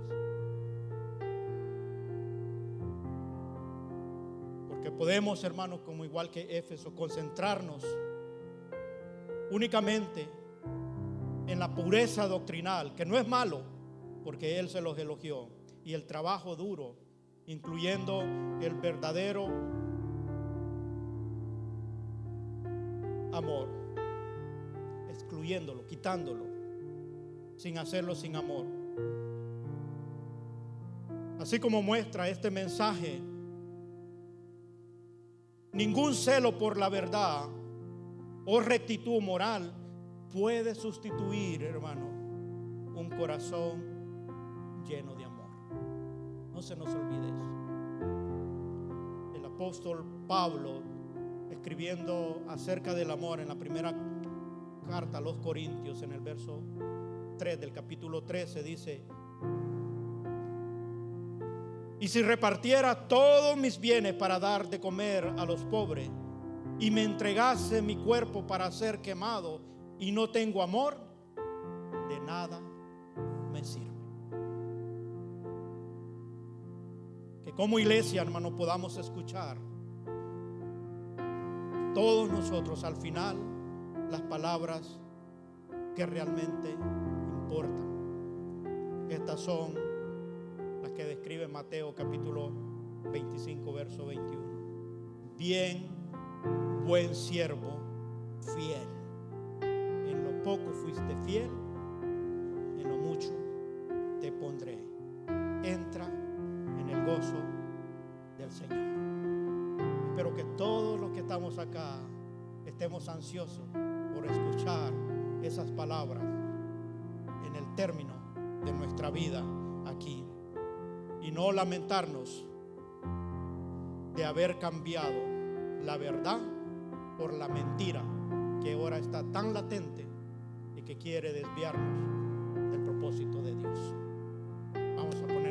Porque podemos, hermanos, como igual que Éfeso, concentrarnos únicamente en la pureza doctrinal, que no es malo, porque Él se los elogió, y el trabajo duro, incluyendo el verdadero amor, excluyéndolo, quitándolo, sin hacerlo sin amor. Así como muestra este mensaje, ningún celo por la verdad o rectitud moral puede sustituir, hermano, un corazón lleno de amor. No se nos olvide eso. El apóstol Pablo, escribiendo acerca del amor en la primera carta a los Corintios, en el verso 3 del capítulo 13, dice: y si repartiera todos mis bienes para dar de comer a los pobres, y me entregase mi cuerpo para ser quemado, y no tengo amor, de nada me sirve. Que como iglesia, hermano, podamos escuchar todos nosotros al final las palabras que realmente importan. Estas son las que describe Mateo capítulo 25, verso 21. Bien, buen siervo, fiel. En lo poco fuiste fiel, en lo mucho te pondré. Entra en el gozo del Señor. Espero que todos los que estamos acá estemos ansiosos por escuchar esas palabras en el término de nuestra vida aquí, y no lamentarnos de haber cambiado la verdad por la mentira que ahora está tan latente y que quiere desviarnos del propósito de Dios. Vamos a poner